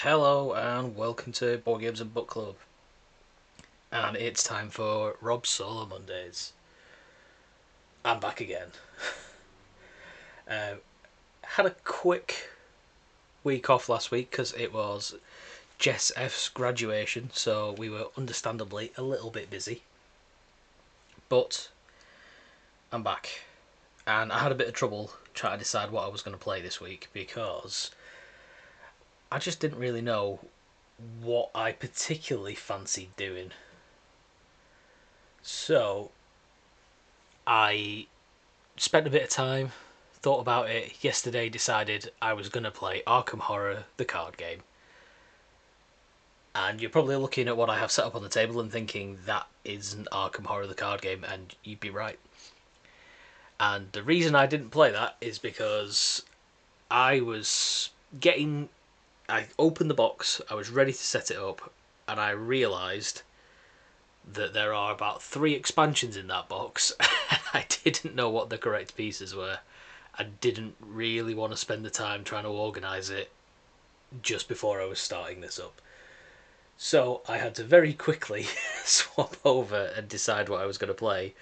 Hello and welcome to Board Games and Book Club. And it's time for Rob's Solo Mondays. I'm back again. Had a quick week off last week because it was Jess F's graduation, so we were understandably a little bit busy. But I'm back. And I had a bit of trouble trying to decide what I was going to play this week because I just didn't really know what I particularly fancied doing. So I spent a bit of time, thought about it yesterday, decided I was going to play Arkham Horror, the card game. And you're probably looking at what I have set up on the table and thinking that isn't Arkham Horror, the card game, and you'd be right. And the reason I didn't play that is because I opened the box, I was ready to set it up, and I realised that there are about 3 expansions in that box. I didn't know what the correct pieces were. I didn't really want to spend the time trying to organise it just before I was starting this up. So I had to very quickly swap over and decide what I was going to play.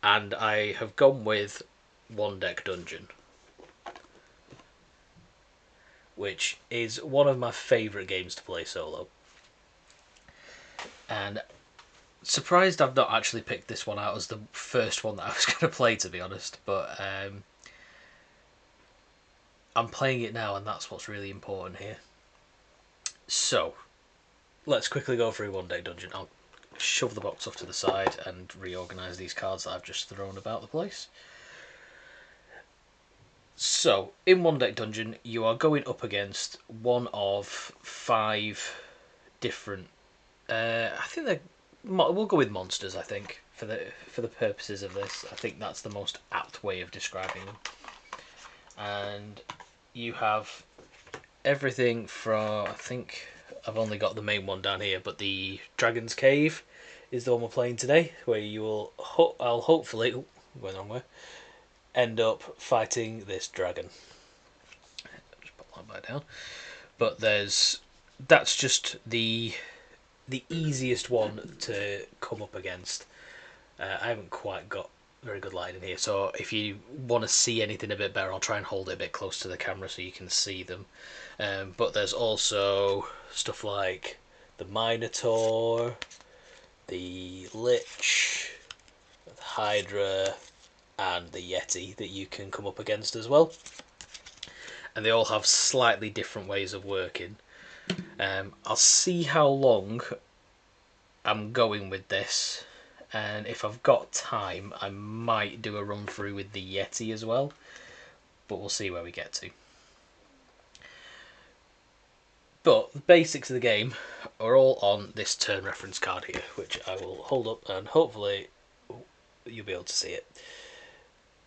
And I have gone with One Deck Dungeon, which is one of my favourite games to play solo. And surprised I've not actually picked this one out as the first one that I was going to play, to be honest. But I'm playing it now, and that's what's really important here. So, let's quickly go through One Deck Dungeon. I'll shove the box off to the side and reorganise these cards that I've just thrown about the place. So, in One Deck Dungeon, you are going up against one of 5 different... I think we'll go with monsters, I think, for the purposes of this. I think that's the most apt way of describing them. And you have everything from, I think I've only got the main one down here, but the Dragon's Cave is the one we're playing today, where you will, I'll hopefully, going the wrong way, end up fighting this dragon. Just put that back down. But that's just the easiest one to come up against. I haven't quite got very good light in here, so if you want to see anything a bit better, I'll try and hold it a bit close to the camera so you can see them. But there's also stuff like the Minotaur, the Lich, the Hydra, and the Yeti that you can come up against as well. And they all have slightly different ways of working. I'll see how long I'm going with this, and if I've got time I might do a run through with the Yeti as well, but we'll see where we get to. But the basics of the game are all on this turn reference card here, which I will hold up and hopefully you'll be able to see it.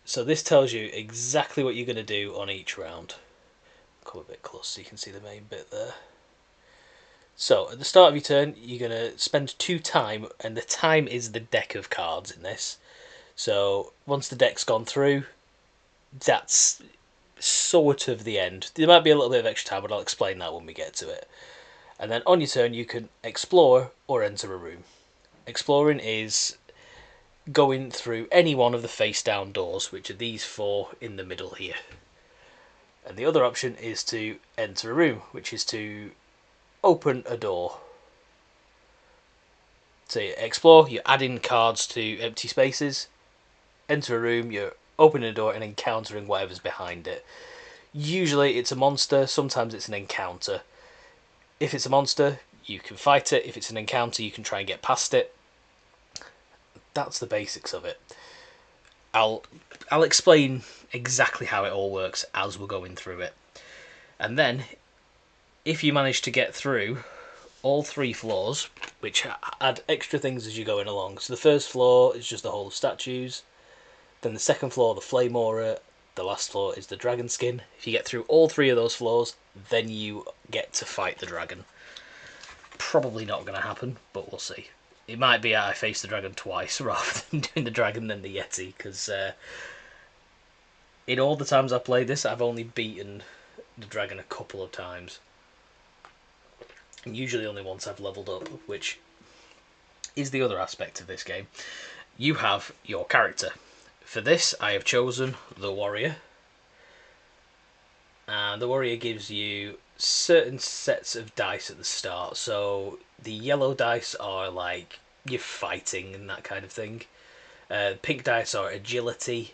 So this tells you exactly what you're going to do on each round. Come a bit close so you can see the main bit there. So at the start of your turn, you're going to spend 2 time, and the time is the deck of cards in this. So once the deck's gone through, that's sort of the end. There might be a little bit of extra time, but I'll explain that when we get to it. And then on your turn, you can explore or enter a room. Exploring is going through any one of the face-down doors, which are these 4 in the middle here. And the other option is to enter a room, which is to open a door. So you explore, you're adding cards to empty spaces. Enter a room, you're opening a door and encountering whatever's behind it. Usually it's a monster, sometimes it's an encounter. If it's a monster, you can fight it. If it's an encounter, you can try and get past it. That's the basics of it. I'll explain exactly how it all works as we're going through it. And then, if you manage to get through all 3 floors, which add extra things as you're going along. So the first floor is just the Hall of Statues. Then the second floor, the Flame Aura. The last floor is the Dragon Skin. If you get through all 3 of those floors, then you get to fight the dragon. Probably not going to happen, but we'll see. It might be I face the dragon twice rather than doing the dragon then the Yeti, because in all the times I've played this, I've only beaten the dragon a couple of times. and usually only once I've leveled up, which is the other aspect of this game. You have your character. For this, I have chosen the warrior, and the warrior gives you certain sets of dice at the start. So the yellow dice are like you're fighting and that kind of thing. Pink dice are agility,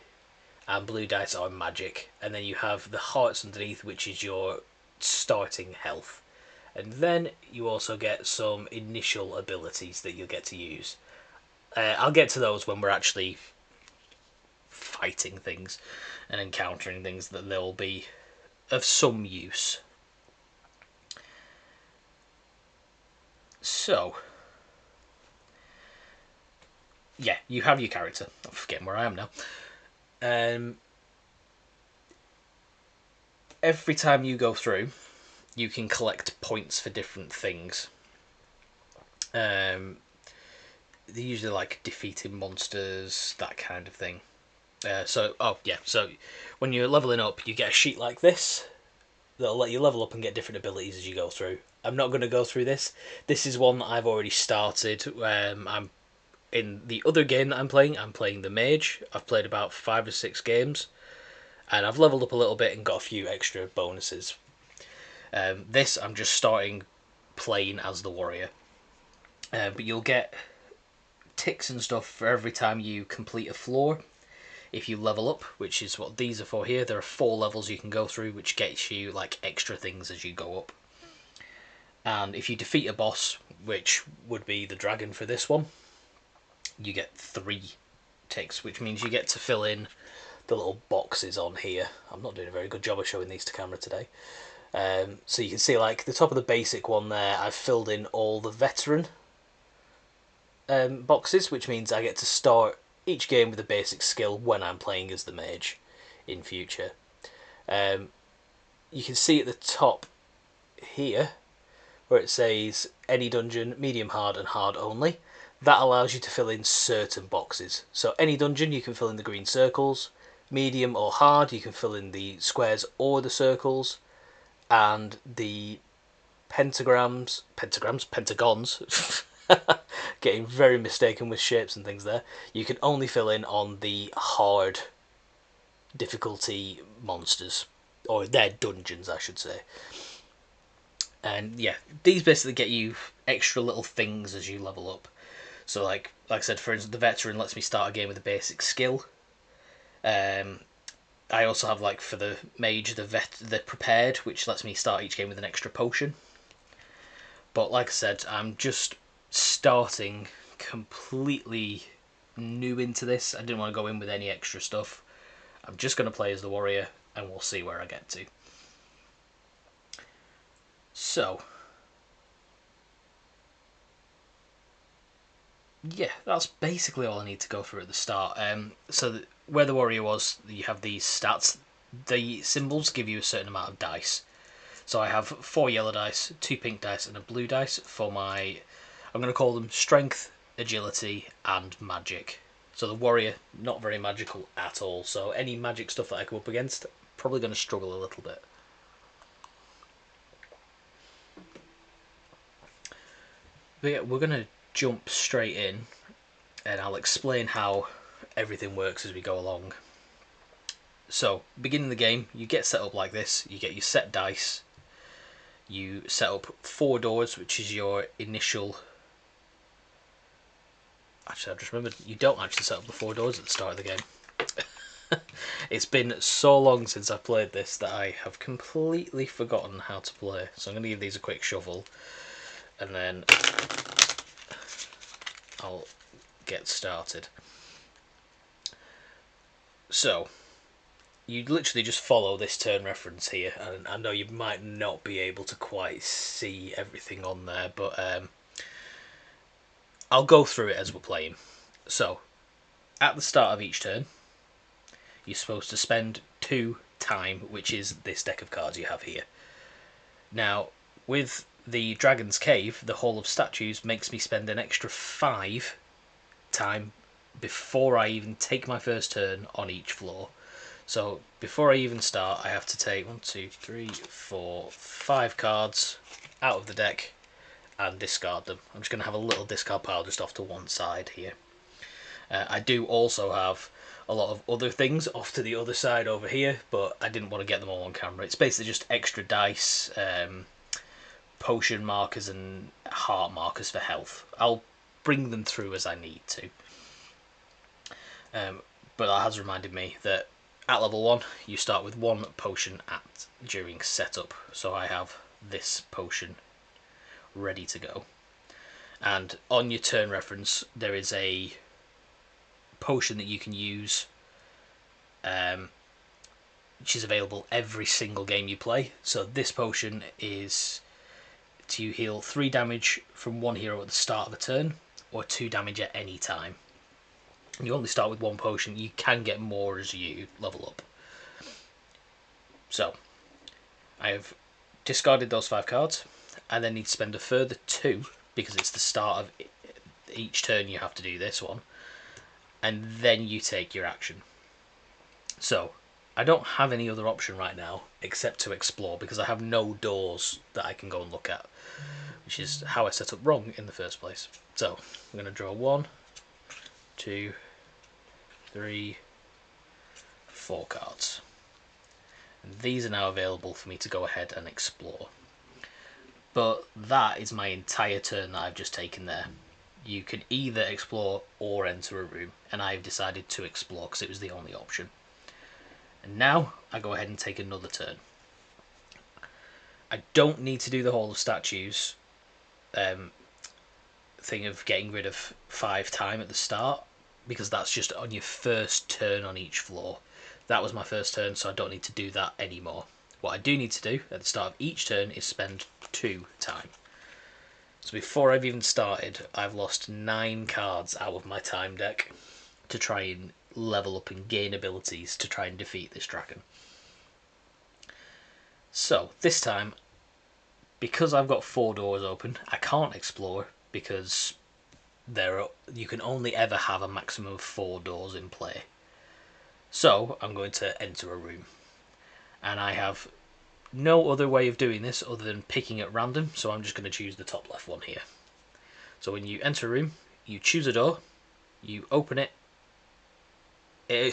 and blue dice are magic. And then you have the hearts underneath, which is your starting health. And then you also get some initial abilities that you'll get to use. I'll get to those when we're actually fighting things and encountering things that they'll be of some use. So, yeah, you have your character. I'm forgetting where I am now. Every time you go through, you can collect points for different things. They're usually like defeating monsters, that kind of thing. So when you're leveling up, you get a sheet like this that'll let you level up and get different abilities as you go through. I'm not going to go through this. This is one that I've already started. I'm in the other game that I'm playing the mage. I've played about 5 or 6 games, and I've leveled up a little bit and got a few extra bonuses. This I'm just starting playing as the warrior, but you'll get ticks and stuff for every time you complete a floor. If you level up, which is what these are for here, there are 4 levels you can go through, which gets you like extra things as you go up. And if you defeat a boss, which would be the dragon for this one, you get 3 ticks, which means you get to fill in the little boxes on here. I'm not doing a very good job of showing these to camera today. So you can see like the top of the basic one there, I've filled in all the veteran boxes, which means I get to start each game with a basic skill when I'm playing as the mage in future. You can see at the top here where it says any dungeon, medium hard and hard only. That allows you to fill in certain boxes. So any dungeon you can fill in the green circles, medium or hard you can fill in the squares or the circles, and the pentagons getting very mistaken with shapes and things there, you can only fill in on the hard difficulty monsters, or their dungeons I should say. And yeah, these basically get you extra little things as you level up. So like I said, for instance, the veteran lets me start a game with a basic skill. I also have like for the mage the prepared, which lets me start each game with an extra potion. But like I said, I'm just starting completely new into this. I didn't want to go in with any extra stuff. I'm just going to play as the warrior and we'll see where I get to. So, yeah, that's basically all I need to go through at the start. Where the warrior was, you have these stats. The symbols give you a certain amount of dice. So I have 4 yellow dice, 2 pink dice, and a blue dice for my, I'm going to call them strength, agility, and magic. So the warrior, not very magical at all. So any magic stuff that I come up against, probably going to struggle a little bit. But yeah, we're going to jump straight in, and I'll explain how everything works as we go along. So, beginning the game, you get set up like this. You get your set dice. You set up 4 doors, which is your initial... Actually, I've just remembered, you don't actually set up the 4 doors at the start of the game. It's been so long since I played this that I have completely forgotten how to play. So I'm going to give these a quick shuffle, and then I'll get started. So, you literally just follow this turn reference here, and I know you might not be able to quite see everything on there, but I'll go through it as we're playing. So, at the start of each turn, you're supposed to spend 2 time, which is this deck of cards you have here. Now, with the Dragon's Cave, the Hall of Statues makes me spend an extra 5 time before I even take my first turn on each floor. So before I even start, I have to take 1, 2, 3, 4, 5 cards out of the deck and discard them. I'm just going to have a little discard pile just off to one side here. I do also have a lot of other things off to the other side over here, but I didn't want to get them all on camera. It's basically just extra dice, potion markers and heart markers for health. I'll bring them through as I need to. But that has reminded me that at level 1 you start with 1 potion during setup, so I have this potion ready to go. And on your turn reference there is a potion that you can use, which is available every single game you play. So this potion is to heal 3 damage from one hero at the start of a turn, or 2 damage at any time. You only start with 1 potion. You can get more as you level up. So I have discarded those 5 cards. I then need to spend a further 2 because it's the start of each turn you have to do this one, and then you take your action. So I don't have any other option right now except to explore, because I have no doors that I can go and look at, which is how I set up wrong in the first place. So I'm going to draw 1, 2, 3, 4 cards. And these are now available for me to go ahead and explore. But that is my entire turn that I've just taken there. You can either explore or enter a room, and I've decided to explore because it was the only option. And now I go ahead and take another turn. I don't need to do the Hall of Statues thing of getting rid of 5 time at the start, because that's just on your first turn on each floor. That was my first turn, so I don't need to do that anymore. What I do need to do at the start of each turn is spend 2 time. So before I've even started, I've lost 9 cards out of my time deck to try and level up and gain abilities to try and defeat this dragon. So this time, because I've got 4 doors open, I can't explore because you can only ever have a maximum of 4 doors in play. So I'm going to enter a room, and I have no other way of doing this other than picking at random, so I'm just going to choose the top left one here. So when you enter a room, you choose a door, you open it.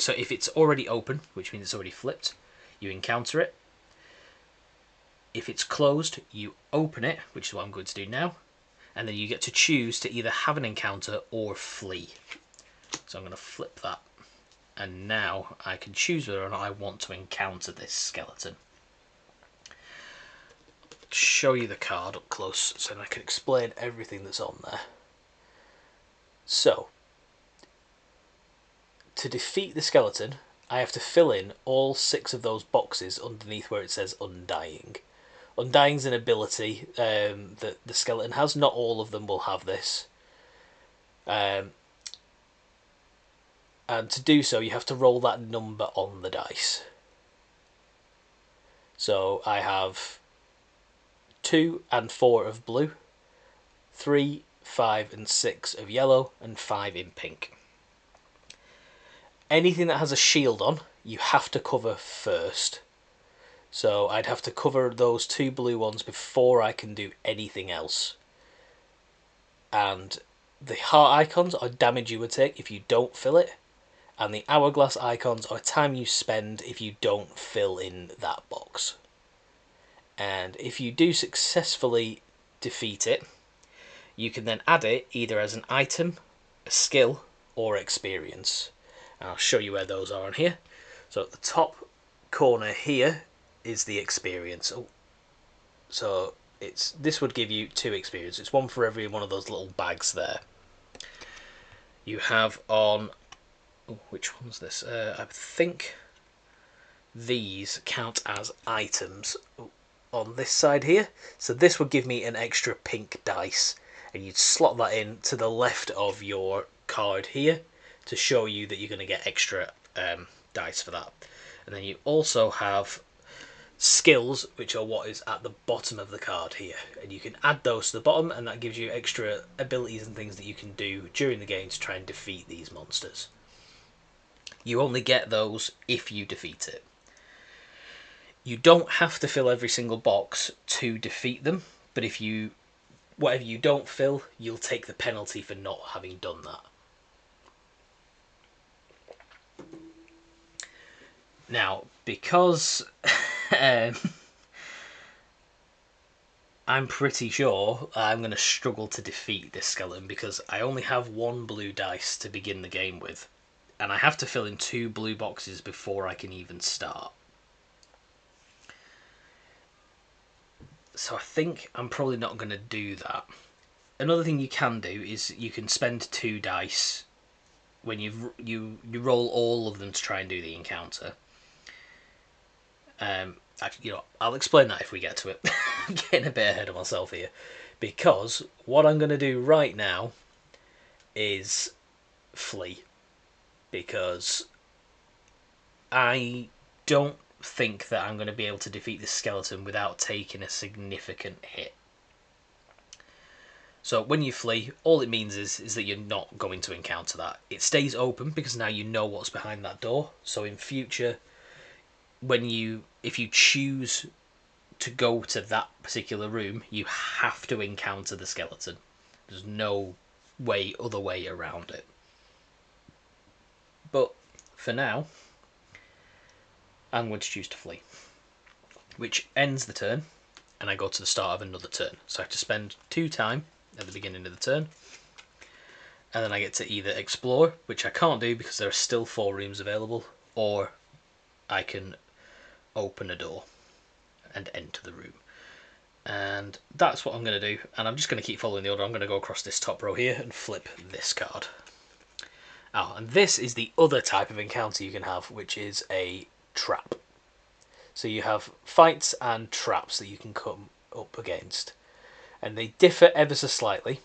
So if it's already open, which means it's already flipped, you encounter it. If it's closed, you open it, which is what I'm going to do now, and then you get to choose to either have an encounter or flee. So I'm going to flip that, and now I can choose whether or not I want to encounter this skeleton. Show you the card up close so I can explain everything that's on there. So to defeat the skeleton, I have to fill in all 6 of those boxes underneath where it says Undying. Undying's an ability that the skeleton has. Not all of them will have this. And to do so, you have to roll that number on the dice. So I have 2 and 4 of blue, 3, 5 and 6 of yellow, and 5 in pink. Anything that has a shield on, you have to cover first. So I'd have to cover those 2 blue ones before I can do anything else. And the heart icons are damage you would take if you don't fill it, and the hourglass icons are time you spend if you don't fill in that box. And if you do successfully defeat it, you can then add it either as an item, a skill, or experience. And I'll show you where those are on here. So at the top corner here is the experience. So this would give you 2 experience. It's 1 for every one of those little bags there. You have on... which one's this? I think these count as items on this side here. So this would give me an extra pink dice, and you'd slot that in to the left of your card here to show you that you're going to get extra dice for that. And then you also have skills, which are what is at the bottom of the card here, and you can add those to the bottom, and that gives you extra abilities and things that you can do during the game to try and defeat these monsters. You only get those if you defeat it. You don't have to fill every single box to defeat them, but if you whatever you don't fill, you'll take the penalty for not having done that. Now, because I'm pretty sure I'm going to struggle to defeat this skeleton because I only have one blue dice to begin the game with, and I have to fill in 2 blue boxes before I can even start. So I think I'm probably not going to do that. Another thing you can do is you can spend 2 dice when you roll all of them to try and do the encounter. Actually, I'll explain that if we get to it. I'm getting a bit ahead of myself here, because what I'm going to do right now is flee, because I don't think that I'm going to be able to defeat this skeleton without taking a significant hit. So when you flee, all it means is that you're not going to encounter that. It stays open because now you know what's behind that door. So in future, if you choose to go to that particular room, you have to encounter the skeleton. There's no other way around it. But for now, I'm going to choose to flee, which ends the turn, and I go to the start of another turn. So I have to spend 2 time at the beginning of the turn, and then I get to either explore, which I can't do because there are still 4 rooms available, or I can open a door and enter the room. And that's what I'm going to do, and I'm just going to keep following the order. I'm going to go across this top row here and flip this card. And this is the other type of encounter you can have, which is a trap. So you have fights and traps that you can come up against, and they differ ever so slightly.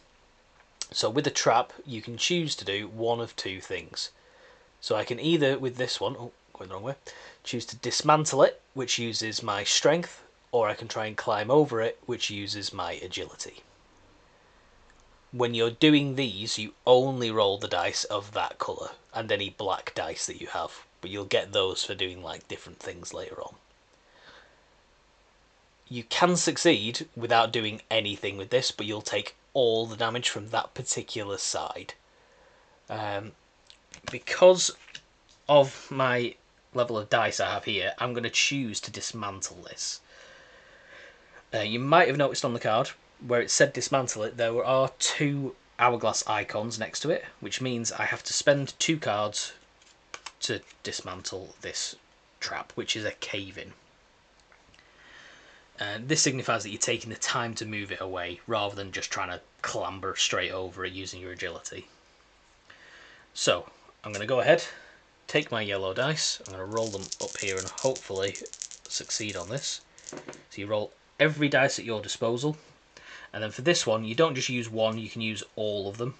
So with a trap, you can choose to do one of 2 things. So I can either, with this one, going the wrong way, choose to dismantle it, which uses my strength, or I can try and climb over it, which uses my agility. When you're doing these, you only roll the dice of that colour, and any black dice that you have, but you'll get those for doing like different things later on. You can succeed without doing anything with this, but you'll take all the damage from that particular side. Because of my level of dice I have here, I'm going to choose to dismantle this. You might have noticed on the card where it said dismantle it, there are 2 hourglass icons next to it, which means I have to spend 2 cards to dismantle this trap, which is a cave-in. And this signifies that you're taking the time to move it away rather than just trying to clamber straight over it using your agility. So I'm going to go ahead, take my yellow dice, I'm going to roll them up here and hopefully succeed on this. So you roll every dice at your disposal, and then for this one you don't just use one, you can use all of them.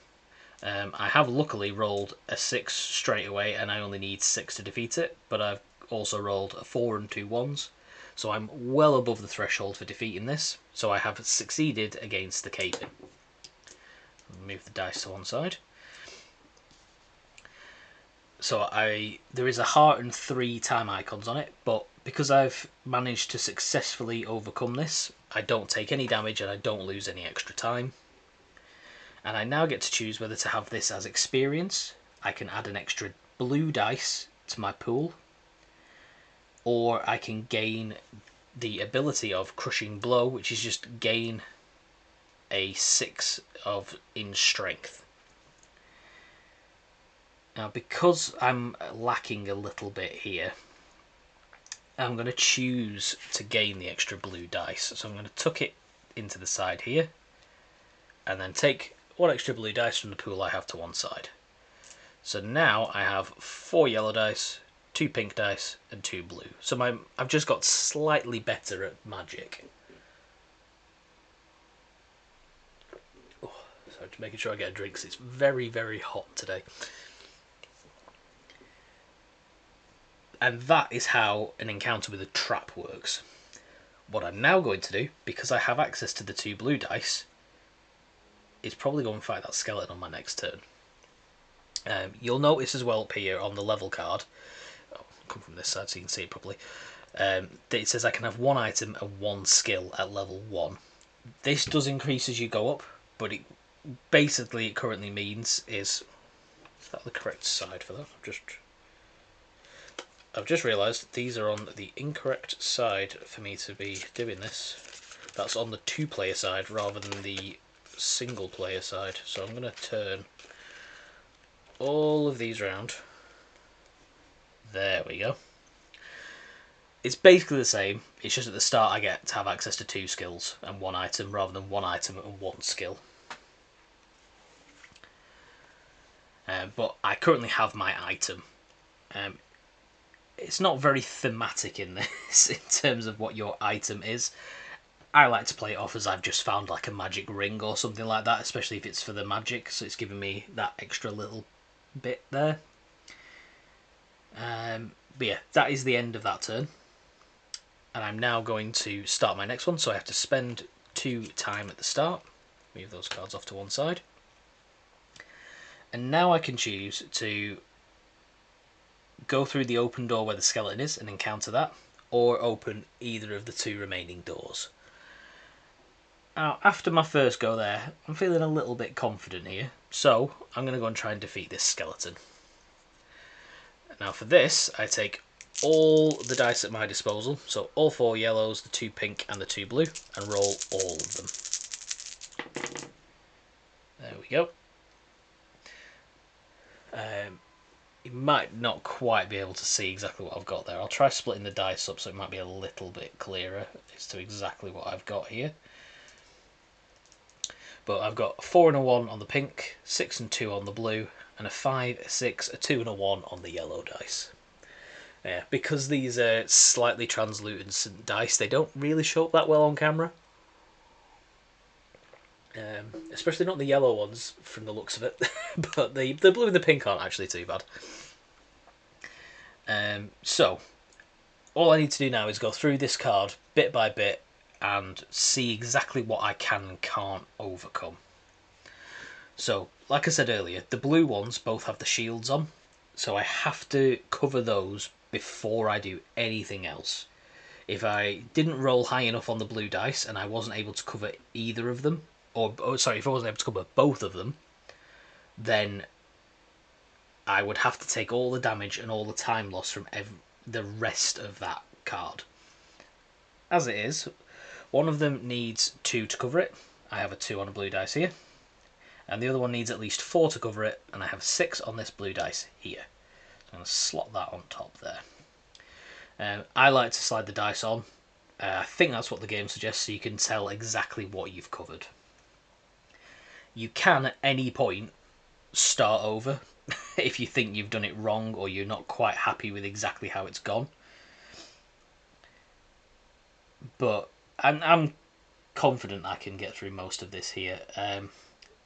I have luckily rolled a 6 straight away and I only need 6 to defeat it, but I've also rolled a 4 and 2 1s, so I'm well above the threshold for defeating this, so I have succeeded against the cave-in. Move the dice to one side. So there is a heart and 3 time icons on it, but because I've managed to successfully overcome this, I don't take any damage and I don't lose any extra time. And I now get to choose whether to have this as experience. I can add an extra blue dice to my pool, or I can gain the ability of Crushing Blow, which is just gain a 6 in strength. Now, because I'm lacking a little bit here, I'm going to choose to gain the extra blue dice. So I'm going to tuck it into the side here, and then take 1 extra blue dice from the pool I have to one side. So now I have 4 yellow dice, 2 pink dice, and 2 blue. So I've just got slightly better at magic. Oh, sorry, just making sure I get a drink, 'cause it's very, very hot today. And that is how an encounter with a trap works. What I'm now going to do, because I have access to the 2 blue dice, is probably go and fight that skeleton on my next turn. You'll notice as well up here on the level card, I'll come from this side so you can see it properly, that it says I can have 1 item and 1 skill at level 1. This does increase as you go up, but it currently means is that the correct side for that? I've just realised these are on the incorrect side for me to be doing this. That's on the 2-player side rather than the single-player side. So I'm going to turn all of these round. There we go. It's basically the same. It's just at the start I get to have access to 2 skills and 1 item rather than 1 item and 1 skill. But I currently have my item. It's not very thematic in this in terms of what your item is. I like to play it off as I've just found like a magic ring or something like that, especially if it's for the magic, so it's giving me that extra little bit there. But yeah, that is the end of that turn. And I'm now going to start my next one, so I have to spend 2 time at the start. Move those cards off to one side. And now I can choose to go through the open door where the skeleton is and encounter that, or open either of the 2 remaining doors. Now, after my first go there, I'm feeling a little bit confident here, so I'm going to go and try and defeat this skeleton. Now for this, I take all the dice at my disposal, so all 4 yellows, the 2 pink and the 2 blue, and roll all of them. There we go. You might not quite be able to see exactly what I've got there. I'll try splitting the dice up so it might be a little bit clearer as to exactly what I've got here. But I've got a 4 and a 1 on the pink, 6 and 2 on the blue, and a 5, a 6, a 2 and a 1 on the yellow dice. Yeah, because these are slightly translucent dice, they don't really show up that well on camera. Especially not the yellow ones from the looks of it, but the blue and the pink aren't actually too bad. So, all I need to do now is go through this card bit by bit and see exactly what I can and can't overcome. So, like I said earlier, the blue ones both have the shields on, so I have to cover those before I do anything else. If I didn't roll high enough on the blue dice and I wasn't able to cover either of them, if I wasn't able to cover both of them, then I would have to take all the damage and all the time loss from the rest of that card. As it is, one of them needs 2 to cover it. I have a 2 on a blue dice here. And the other one needs at least 4 to cover it, and I have 6 on this blue dice here. So I'm going to slot that on top there. I like to slide the dice on. I think that's what the game suggests, so you can tell exactly what you've covered. You can, at any point, start over if you think you've done it wrong or you're not quite happy with exactly how it's gone. But I'm confident I can get through most of this here.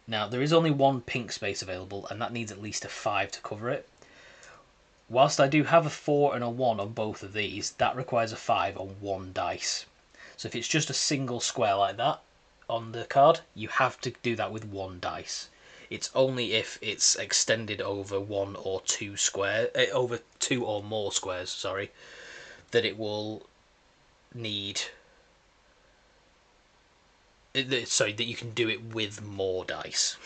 Now, there is only 1 pink space available, and that needs at least a 5 to cover it. Whilst I do have a 4 and a 1 on both of these, that requires a 5 on 1 dice. So if it's just a single square like that on the card, you have to do that with 1 dice. It's only if it's extended over 1 or 2 squares, over 2 or more squares, sorry, that it will need... Sorry, that you can do it with more dice.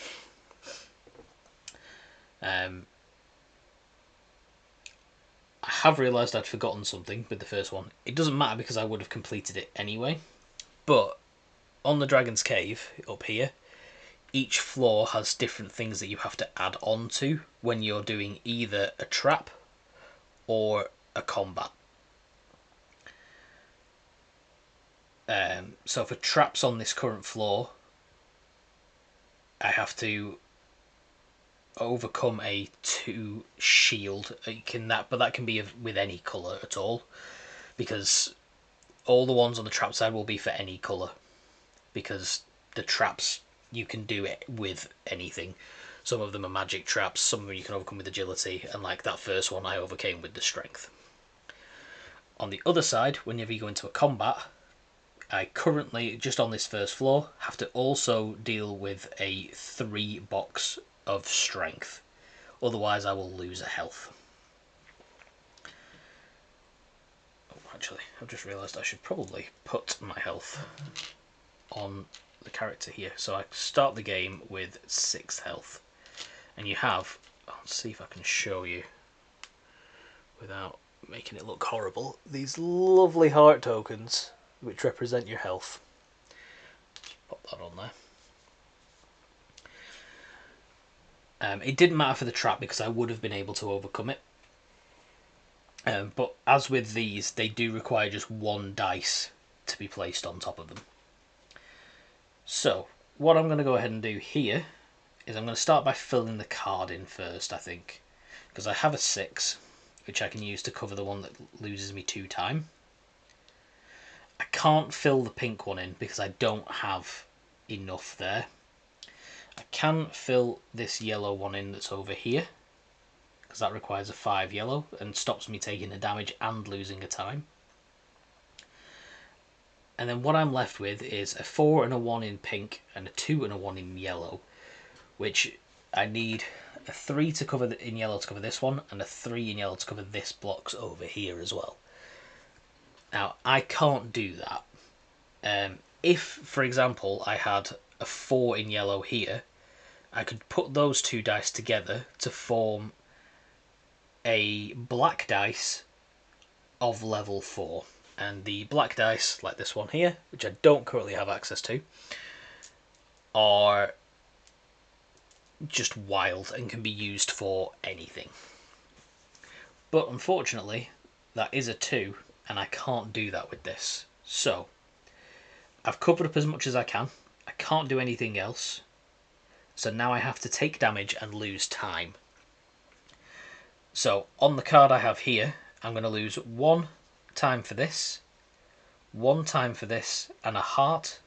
I have realised I'd forgotten something with the first one. It doesn't matter because I would have completed it anyway. But on the Dragon's Cave, up here, each floor has different things that you have to add on to when you're doing either a trap or a combat. So for traps on this current floor, I have to overcome a 2 shield. But that can be with any colour at all, because all the ones on the trap side will be for any colour, because the traps you can do it with anything. Some of them are magic traps, some of them you can overcome with agility, and like that first one I overcame with the strength. On the other side, whenever you go into a combat, I currently, just on this first floor, have to also deal with a 3 box of strength. Otherwise I will lose a health. Oh, actually, I've just realised I should probably put my health on the character here. So I start the game with 6 health. And you have, let's see if I can show you without making it look horrible, these lovely heart tokens which represent your health. Just pop that on there. It didn't matter for the trap because I would have been able to overcome it. But as with these, they do require just 1 dice to be placed on top of them. So, what I'm going to go ahead and do here is I'm going to start by filling the card in first, I think. Because I have a 6, which I can use to cover the one that loses me 2 time. I can't fill the pink one in because I don't have enough there. I can fill this yellow one in that's over here, because that requires a 5 yellow and stops me taking the damage and losing a time. And then what I'm left with is a 4 and a 1 in pink and a 2 and a 1 in yellow, which I need a 3 to cover in yellow to cover this one, and a 3 in yellow to cover this blocks over here as well. Now, I can't do that. If, for example, I had a 4 in yellow here, I could put those 2 dice together to form a black dice of level 4. And the black dice, like this one here, which I don't currently have access to, are just wild and can be used for anything. But unfortunately, that is a 2, and I can't do that with this. So, I've covered up as much as I can. I can't do anything else. So now I have to take damage and lose time. So, on the card I have here, I'm going to lose 1 time for this, 1 time for this, and a heart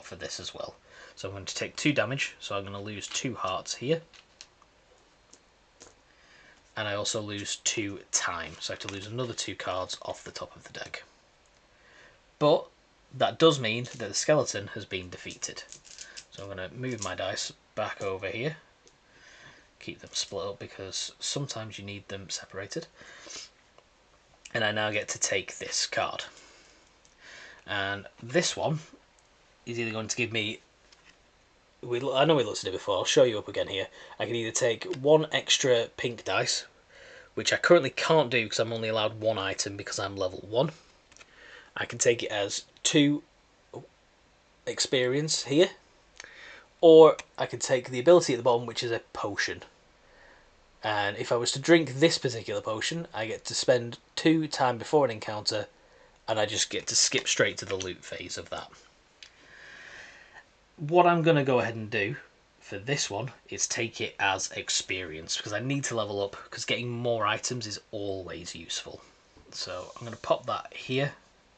for this as well. So I'm going to take 2 damage, so I'm going to lose 2 hearts here. And I also lose 2 time, so I have to lose another 2 cards off the top of the deck. But that does mean that the skeleton has been defeated. So I'm going to move my dice back over here. Keep them split up because sometimes you need them separated. And I now get to take this card. And this one is either going to give me... I know we looked at it before, I'll show you up again here. I can either take 1 extra pink dice, which I currently can't do because I'm only allowed 1 item because I'm level 1. I can take it as 2 experience here, or I can take the ability at the bottom, which is a potion. And if I was to drink this particular potion, I get to spend 2 time before an encounter, and I just get to skip straight to the loot phase of that. What I'm going to go ahead and do for this one is take it as experience, because I need to level up, because getting more items is always useful. So I'm going to pop that here,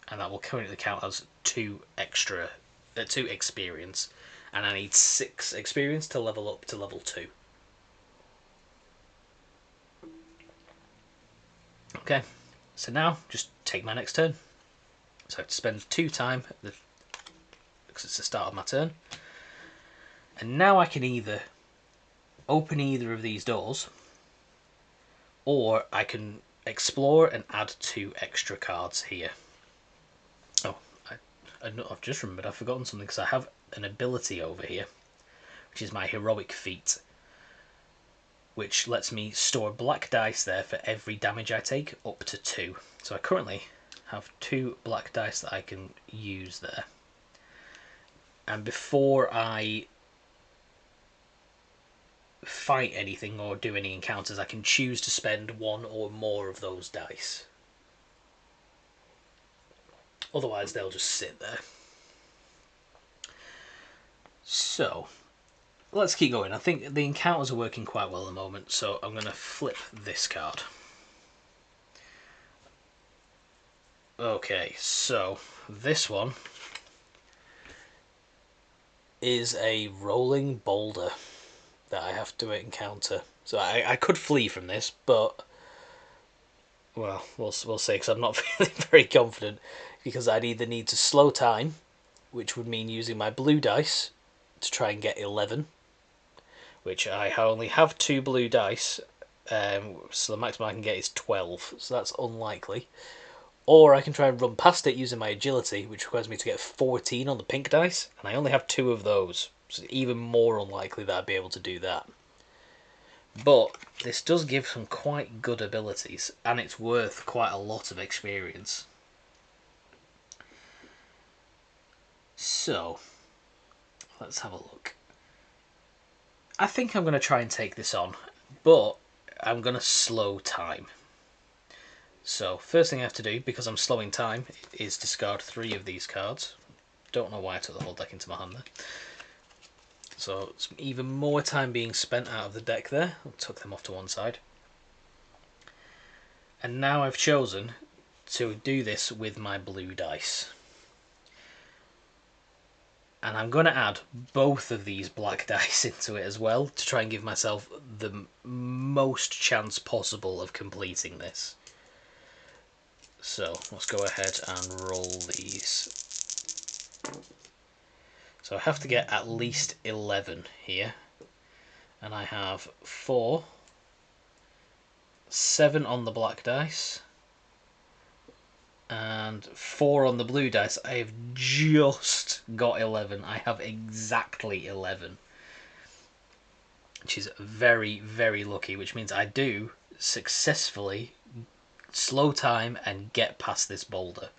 and that will currently count as 2 experience, and I need 6 experience to level up to level 2. Okay, so now just take my next turn. So I have to spend 2 time because it's the start of my turn. And now I can either open either of these doors, or I can explore and add 2 extra cards here. Oh, I've just remembered I've forgotten something, because I have an ability over here, which is my heroic feat, which lets me store black dice there for every damage I take, up to 2. So I currently have 2 black dice that I can use there. And before I fight anything or do any encounters, I can choose to spend 1 or more of those dice. Otherwise they'll just sit there. So, let's keep going. I think the encounters are working quite well at the moment, so I'm going to flip this card. Okay, so this one is a rolling boulder that I have to encounter. So I could flee from this, but well, we'll see, because I'm not feeling very confident, because I'd either need to slow time, which would mean using my blue dice to try and get 11, which I only have 2 blue dice, so the maximum I can get is 12, so that's unlikely. Or I can try and run past it using my agility, which requires me to get 14 on the pink dice, and I only have 2 of those, so it's even more unlikely that I'd be able to do that. But this does give some quite good abilities, and it's worth quite a lot of experience. So, let's have a look. I think I'm going to try and take this on, but I'm going to slow time. So, first thing I have to do, because I'm slowing time, is discard 3 of these cards. Don't know why I took the whole deck into my hand there. So, it's even more time being spent out of the deck there. I took them off to one side. And now I've chosen to do this with my blue dice. And I'm going to add both of these black dice into it as well to try and give myself the most chance possible of completing this. So let's go ahead and roll these. So I have to get at least 11 here. And I have 4, 7 on the black dice, and 4 on the blue dice. I have just got 11. I have exactly 11. Which is very, very lucky, which means I do successfully slow time and get past this boulder.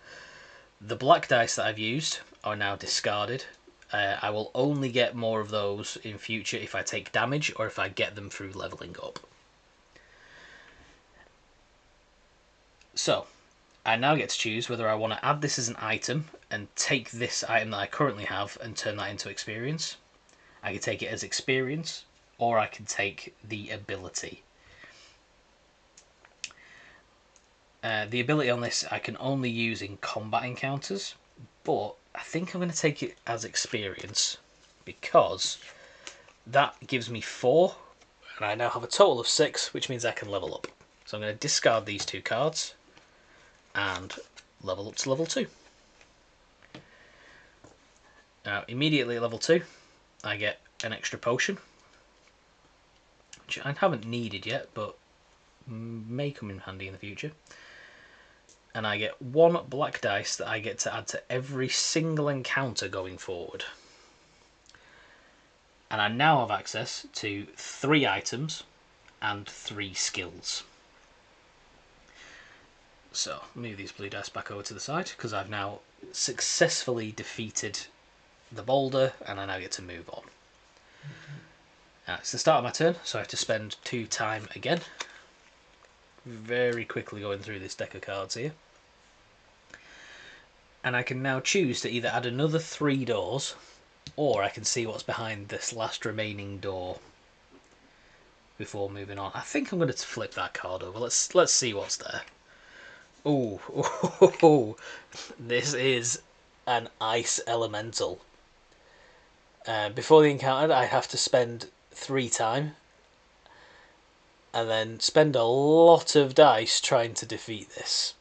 The black dice that I've used are now discarded. I will only get more of those in future if I take damage or if I get them through leveling up. So, I now get to choose whether I want to add this as an item and take this item that I currently have and turn that into experience. I can take it as experience, or I can take the ability. The ability on this I can only use in combat encounters, but I think I'm going to take it as experience because that gives me 4, and I now have a total of 6, which means I can level up. So I'm going to discard these 2 cards and level up to level 2. Now, immediately at level 2, I get an extra potion, which I haven't needed yet, but may come in handy in the future. And I get 1 black dice that I get to add to every single encounter going forward. And I now have access to 3 items and 3 skills. So, move these blue dice back over to the side, because I've now successfully defeated the boulder, and I now get to move on. Now, it's the start of my turn, so I have to spend 2 time again. Very quickly going through this deck of cards here. And I can now choose to either add another 3 doors, or I can see what's behind this last remaining door before moving on. I think I'm going to flip that card over. Let's see what's there. Oh, this is an ice elemental. Before the encounter, I have to spend 3 time, and then spend a lot of dice trying to defeat this.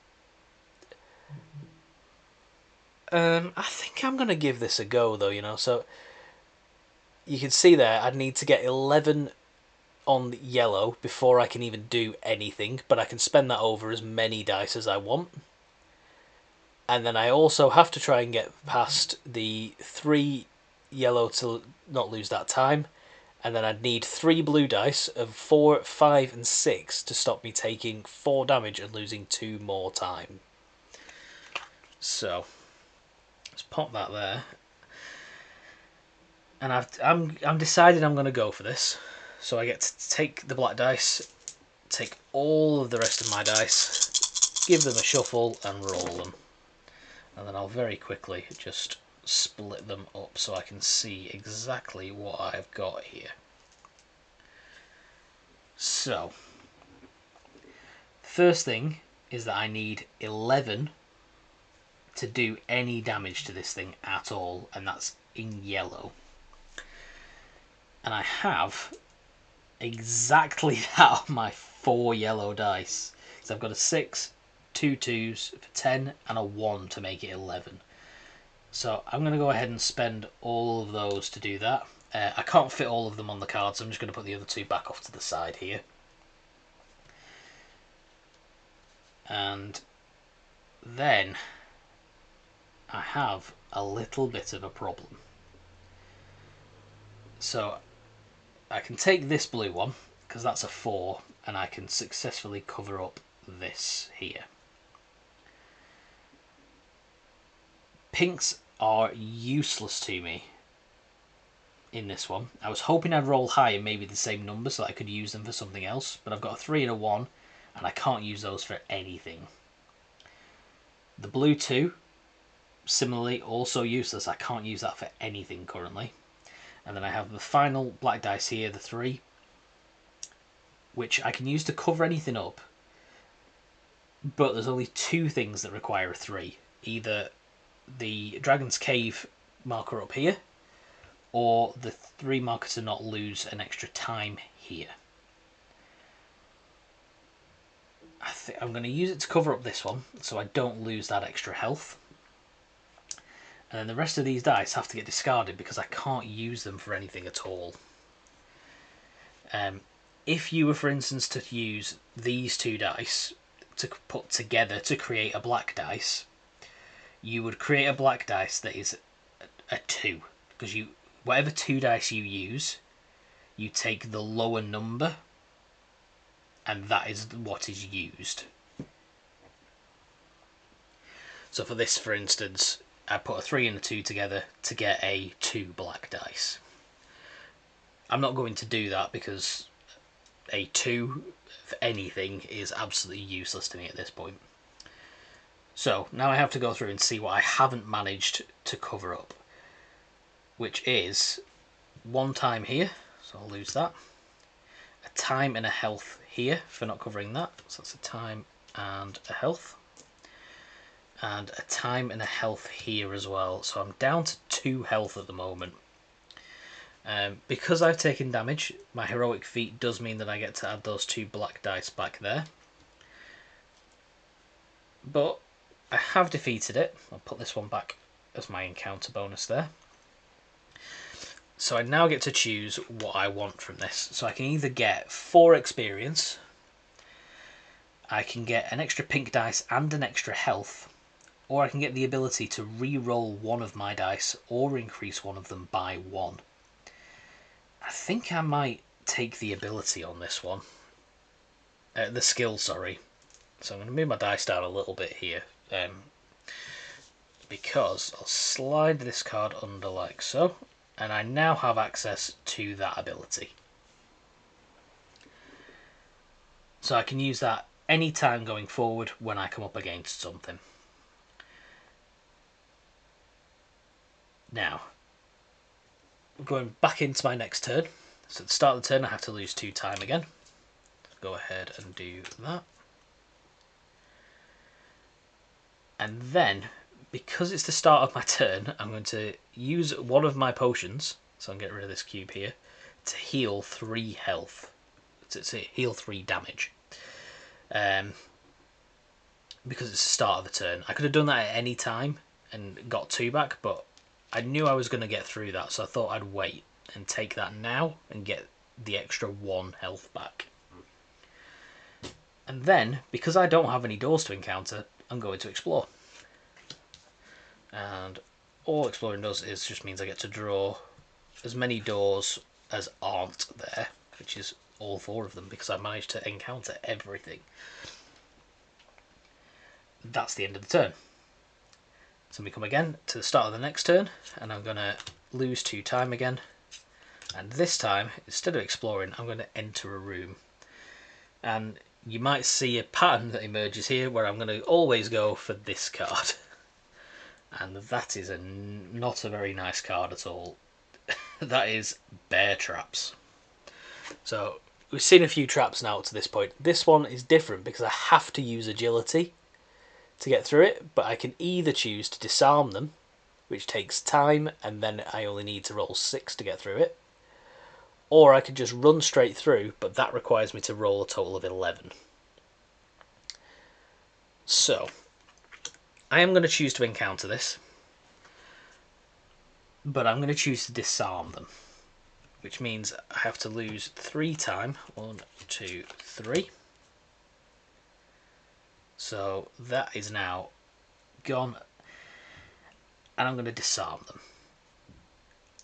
I think I'm going to give this a go, though, you know. So, you can see there, I'd need to get 11 on yellow before I can even do anything, but I can spend that over as many dice as I want. And then I also have to try and get past the 3 yellow to not lose that time. And then I'd need 3 blue dice of 4, 5, and 6 to stop me taking 4 damage and losing 2 more time. So, let's pop that there. And I'm decided I'm going to go for this. So I get to take the black dice, take all of the rest of my dice, give them a shuffle and roll them. And then I'll very quickly just split them up so I can see exactly what I've got here. So, first thing is that I need 11 to do any damage to this thing at all, and that's in yellow. And I have exactly that on my 4 yellow dice. So I've got a 6, 2 2s for 10, and a 1 to make it 11. So I'm going to go ahead and spend all of those to do that. I can't fit all of them on the card, so I'm just going to put the other 2 back off to the side here. And then I have a little bit of a problem. So I can take this blue one, because that's a 4, and I can successfully cover up this here. Pinks are useless to me in this one. I was hoping I'd roll high and maybe the same number so that I could use them for something else, but I've got a 3 and a 1, and I can't use those for anything. The blue 2, similarly, also useless. I can't use that for anything currently. And then I have the final black dice here, the 3, which I can use to cover anything up, but there's only 2 things that require a 3. Either the Dragon's Cave marker up here, or the 3 marker to not lose an extra time here. I think I'm going to use it to cover up this one, so I don't lose that extra health. And then the rest of these dice have to get discarded because I can't use them for anything at all. If you were, for instance, to use these 2 dice to put together to create a black dice, you would create a black dice that is a 2, because whatever 2 dice you use, you take the lower number, and that is what is used. So for this, for instance, I put a 3 and a 2 together to get a 2 black dice. I'm not going to do that because a 2 for anything is absolutely useless to me at this point. So now I have to go through and see what I haven't managed to cover up, which is 1 time here, so I'll lose that. A time and a health here for not covering that, so that's a time and a health. And a time and a health here as well, so I'm down to 2 health at the moment. Because I've taken damage, my heroic feat does mean that I get to add those 2 black dice back there. But I have defeated it. I'll put this one back as my encounter bonus there. So I now get to choose what I want from this. So I can either get 4 experience, I can get an extra pink dice and an extra health, or I can get the ability to re-roll one of my dice or increase one of them by 1. I think I might take the ability on this one. The skill, sorry. So I'm going to move my dice down a little bit here. Because I'll slide this card under like so, and I now have access to that ability. So I can use that any time going forward when I come up against something. Now, going back into my next turn. So at the start of the turn I have to lose 2 time again. Go ahead and do that. And then, because it's the start of my turn, I'm going to use one of my potions, so I'm getting rid of this cube here, to heal 3 health. To heal 3 damage. Because it's the start of the turn. I could have done that at any time and got 2 back, but I knew I was going to get through that, so I thought I'd wait and take that now and get the extra 1 health back. And then, because I don't have any doors to encounter, I'm going to explore. And all exploring does is just means I get to draw as many doors as aren't there, which is all 4 of them, because I managed to encounter everything. That's the end of the turn. So we come again to the start of the next turn, and I'm going to lose 2 time again. And this time, instead of exploring, I'm going to enter a room. And you might see a pattern that emerges here where I'm going to always go for this card. And that is not a very nice card at all. That is bear traps. So we've seen a few traps now to this point. This one is different because I have to use agility to get through it, but I can either choose to disarm them, which takes time, and then I only need to roll 6 to get through it, or I could just run straight through, but that requires me to roll a total of 11. So I am going to choose to encounter this, but I'm going to choose to disarm them, which means I have to lose 3 time. 1, 2, 3. So that is now gone and I'm going to disarm them.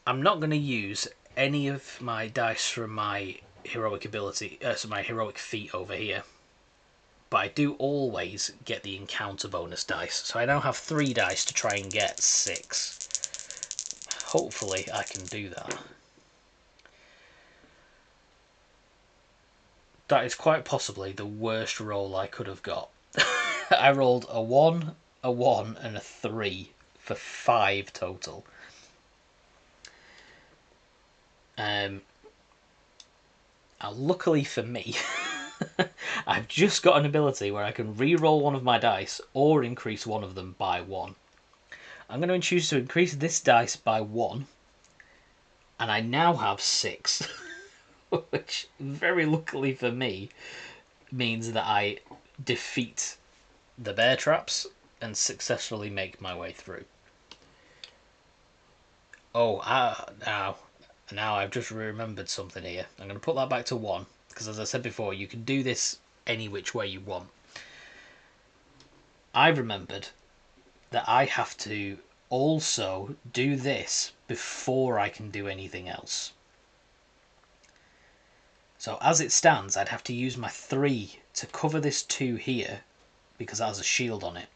I'm not going to use any of my dice from my heroic ability, so my heroic feat over here. But I do always get the encounter bonus dice. So I now have 3 dice to try and get 6. Hopefully I can do that. That is quite possibly the worst roll I could have got. I rolled a 1, a 1 and a 3 for 5 total. Luckily for me, I've just got an ability where I can re-roll one of my dice or increase one of them by 1. I'm going to choose to increase this dice by 1, and I now have 6, which very luckily for me means that I defeat the bear traps and successfully make my way through. Oh, now I've just remembered something here. I'm going to put that back to 1, because as I said before, you can do this any which way you want. I've remembered that I have to also do this before I can do anything else. So as it stands, I'd have to use my 3 to cover this 2 here, because that has a shield on it,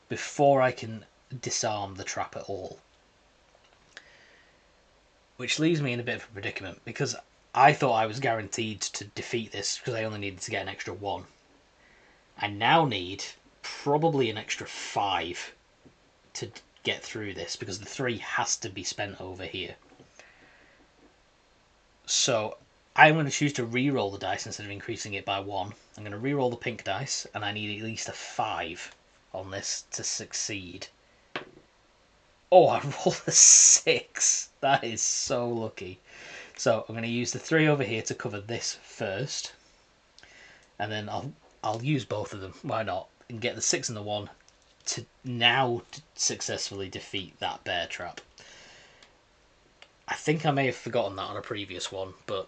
before I can disarm the trap at all. Which leaves me in a bit of a predicament, because I thought I was guaranteed to defeat this because I only needed to get an extra 1. I now need probably an extra 5 to get through this, because the 3 has to be spent over here. So I'm going to choose to re-roll the dice instead of increasing it by 1. I'm going to re-roll the pink dice, and I need at least a 5 on this to succeed. Oh, I rolled a 6. That is so lucky. So I'm going to use the 3 over here to cover this first, and then I'll use both of them. Why not? And get the 6 and the 1 to now successfully defeat that bear trap. I think I may have forgotten that on a previous one, but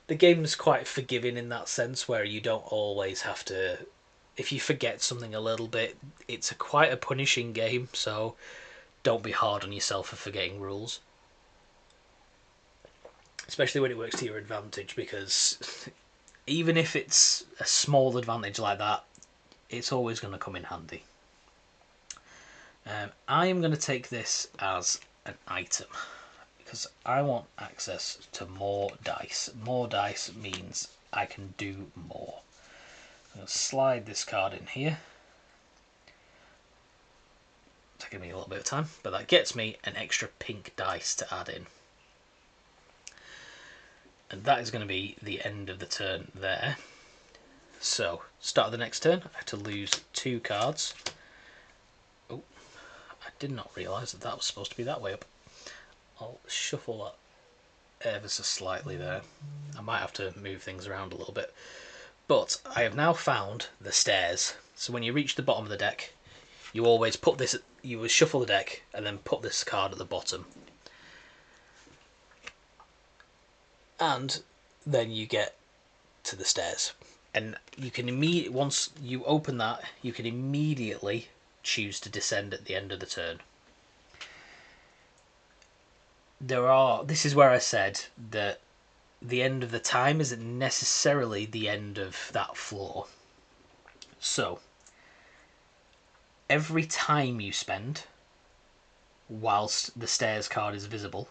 the game's quite forgiving in that sense, where you don't always have to. If you forget something a little bit, it's quite a punishing game, so don't be hard on yourself for forgetting rules. Especially when it works to your advantage, because even if it's a small advantage like that, it's always going to come in handy. I am going to take this as an item, because I want access to more dice. More dice means I can do more. I'm going to slide this card in here. Taking me a little bit of time, but that gets me an extra pink dice to add in. And that is going to be the end of the turn there. So, start of the next turn, I have to lose 2 cards. Oh, I did not realise that was supposed to be that way up. I'll shuffle that ever so slightly there. I might have to move things around a little bit. But I have now found the stairs. So when you reach the bottom of the deck, you always put this, you will shuffle the deck and then put this card at the bottom. And then you get to the stairs. And you can immediately, once you open that, you can immediately choose to descend at the end of the turn. This is where I said that the end of the time isn't necessarily the end of that floor. So, every time you spend, whilst the stairs card is visible,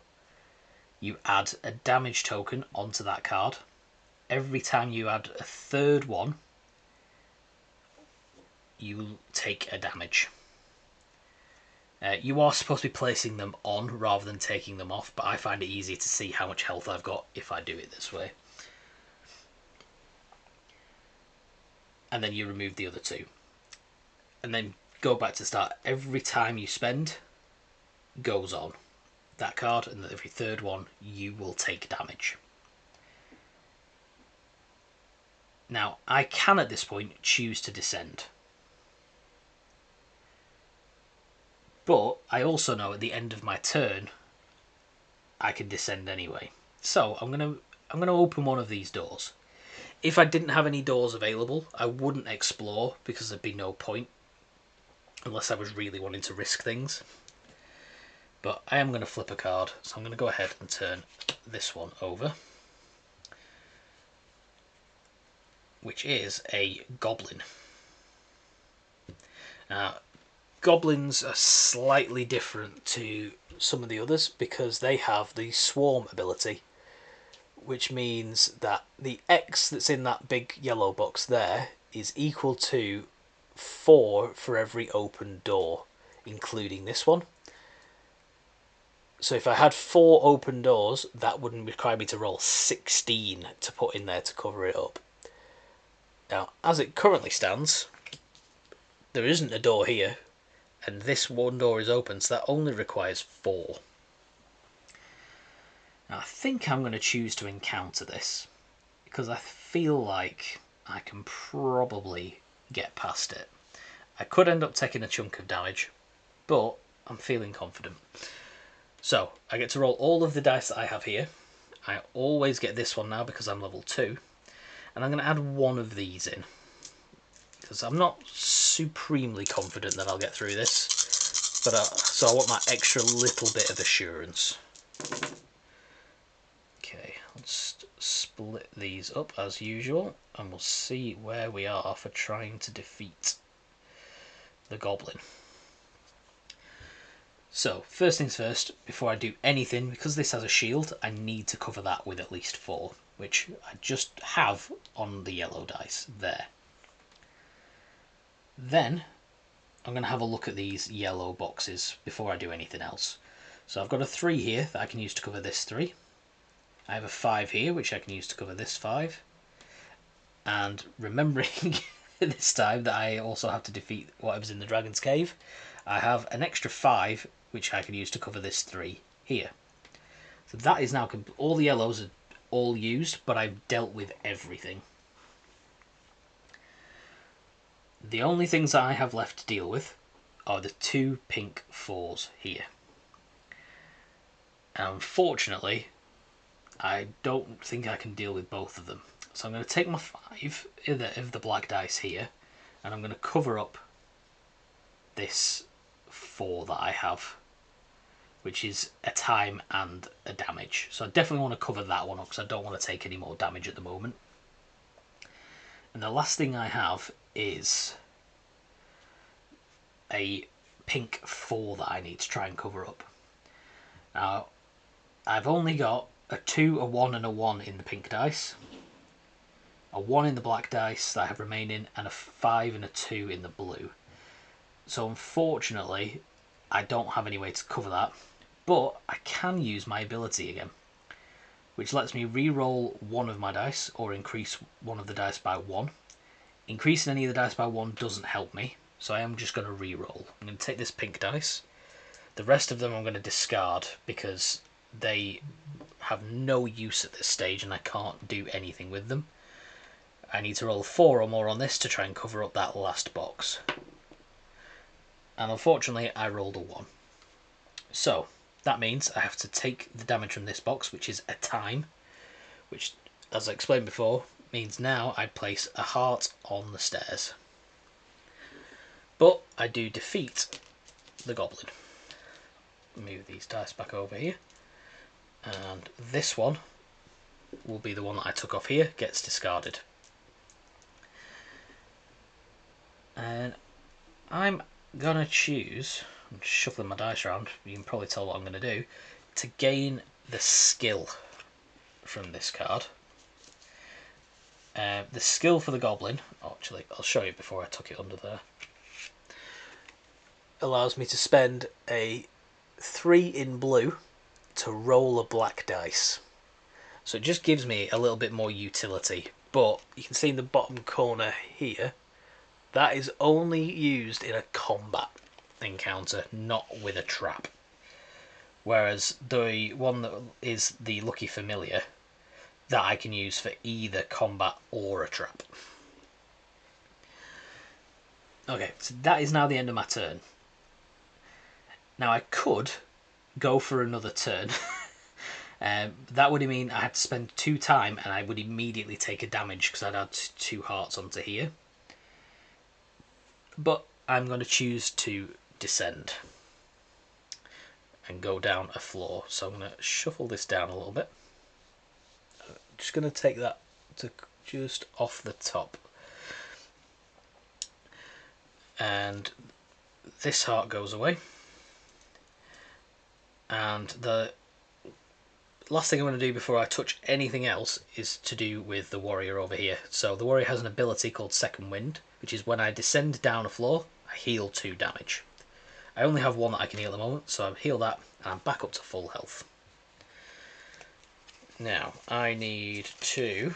you add a damage token onto that card. Every time you add a 3rd one, you take a damage. You are supposed to be placing them on rather than taking them off, but I find it easier to see how much health I've got if I do it this way. And then you remove the other 2. And then go back to start. Every time you spend goes on that card, and every 3rd one you will take damage. Now, I can at this point choose to descend. But I also know at the end of my turn, I can descend anyway. So I'm gonna open one of these doors. If I didn't have any doors available, I wouldn't explore because there'd be no point. unless I was really wanting to risk things. But I am going to flip a card, so I'm going to go ahead and turn this one over, which is a goblin. Now, goblins are slightly different to some of the others because they have the swarm ability, which means that the X that's in that big yellow box there is equal to 4 for every open door, including this one. So if I had 4 open doors, that wouldn't require me to roll 16 to put in there to cover it up. Now, as it currently stands, there isn't a door here, and this one door is open, so that only requires 4. Now, I think I'm going to choose to encounter this, because I feel like I can probably get past it. I could end up taking a chunk of damage, but I'm feeling confident. So, I get to roll all of the dice that I have here. I always get this one now because I'm level 2. And I'm going to add one of these in, because I'm not supremely confident that I'll get through this. But so I want that extra little bit of assurance. Okay, let's split these up as usual, and we'll see where we are for trying to defeat the goblin. So, first things first, before I do anything, because this has a shield, I need to cover that with at least 4, which I just have on the yellow dice there. Then, I'm going to have a look at these yellow boxes before I do anything else. So I've got a 3 here that I can use to cover this 3. I have a 5 here, which I can use to cover this 5. And remembering this time that I also have to defeat whatever's in the dragon's cave, I have an extra 5, which I can use to cover this 3 here. So that is now, all the yellows are all used, but I've dealt with everything. The only things that I have left to deal with are the 2 pink 4s here. And unfortunately, I don't think I can deal with both of them. So I'm going to take my 5 of the black dice here, and I'm going to cover up this 4 that I have, which is a time and a damage. So I definitely want to cover that one up because I don't want to take any more damage at the moment. And the last thing I have is a pink 4 that I need to try and cover up. Now, I've only got a 2, a 1 and a 1 in the pink dice, a 1 in the black dice that I have remaining, and a 5 and a 2 in the blue. So unfortunately, I don't have any way to cover that, but I can use my ability again, which lets me re-roll one of my dice or increase one of the dice by 1. Increasing any of the dice by 1 doesn't help me, so I am just going to re-roll. I'm going to take this pink dice. The rest of them I'm going to discard because they have no use at this stage and I can't do anything with them. I need to roll 4 or more on this to try and cover up that last box. And unfortunately I rolled a 1. So that means I have to take the damage from this box, which is a time, which, as I explained before, means now I'd place a heart on the stairs. But I do defeat the goblin. Move these dice back over here. And this one will be the one that I took off here, gets discarded. And I'm gonna choose, I'm just shuffling my dice around, you can probably tell what I'm gonna do, to gain the skill from this card. The skill for the goblin, actually I'll show you before I tuck it under there, allows me to spend a 3 in blue to roll a black dice. So it just gives me a little bit more utility, but you can see in the bottom corner here, that is only used in a combat encounter, not with a trap. Whereas the one that is the Lucky Familiar, that I can use for either combat or a trap. Okay, so that is now the end of my turn. Now I could go for another turn. That would mean I had to spend 2 time and I would immediately take a damage because I'd add 2 hearts onto here. But I'm going to choose to descend and go down a floor. So I'm going to shuffle this down a little bit. Just going to take that to just off the top. And this heart goes away. And the last thing I'm going to do before I touch anything else is to do with the warrior over here. So the warrior has an ability called Second Wind, which is when I descend down a floor, I heal 2 damage. I only have 1 that I can heal at the moment, so I heal that and I'm back up to full health. Now, I need to...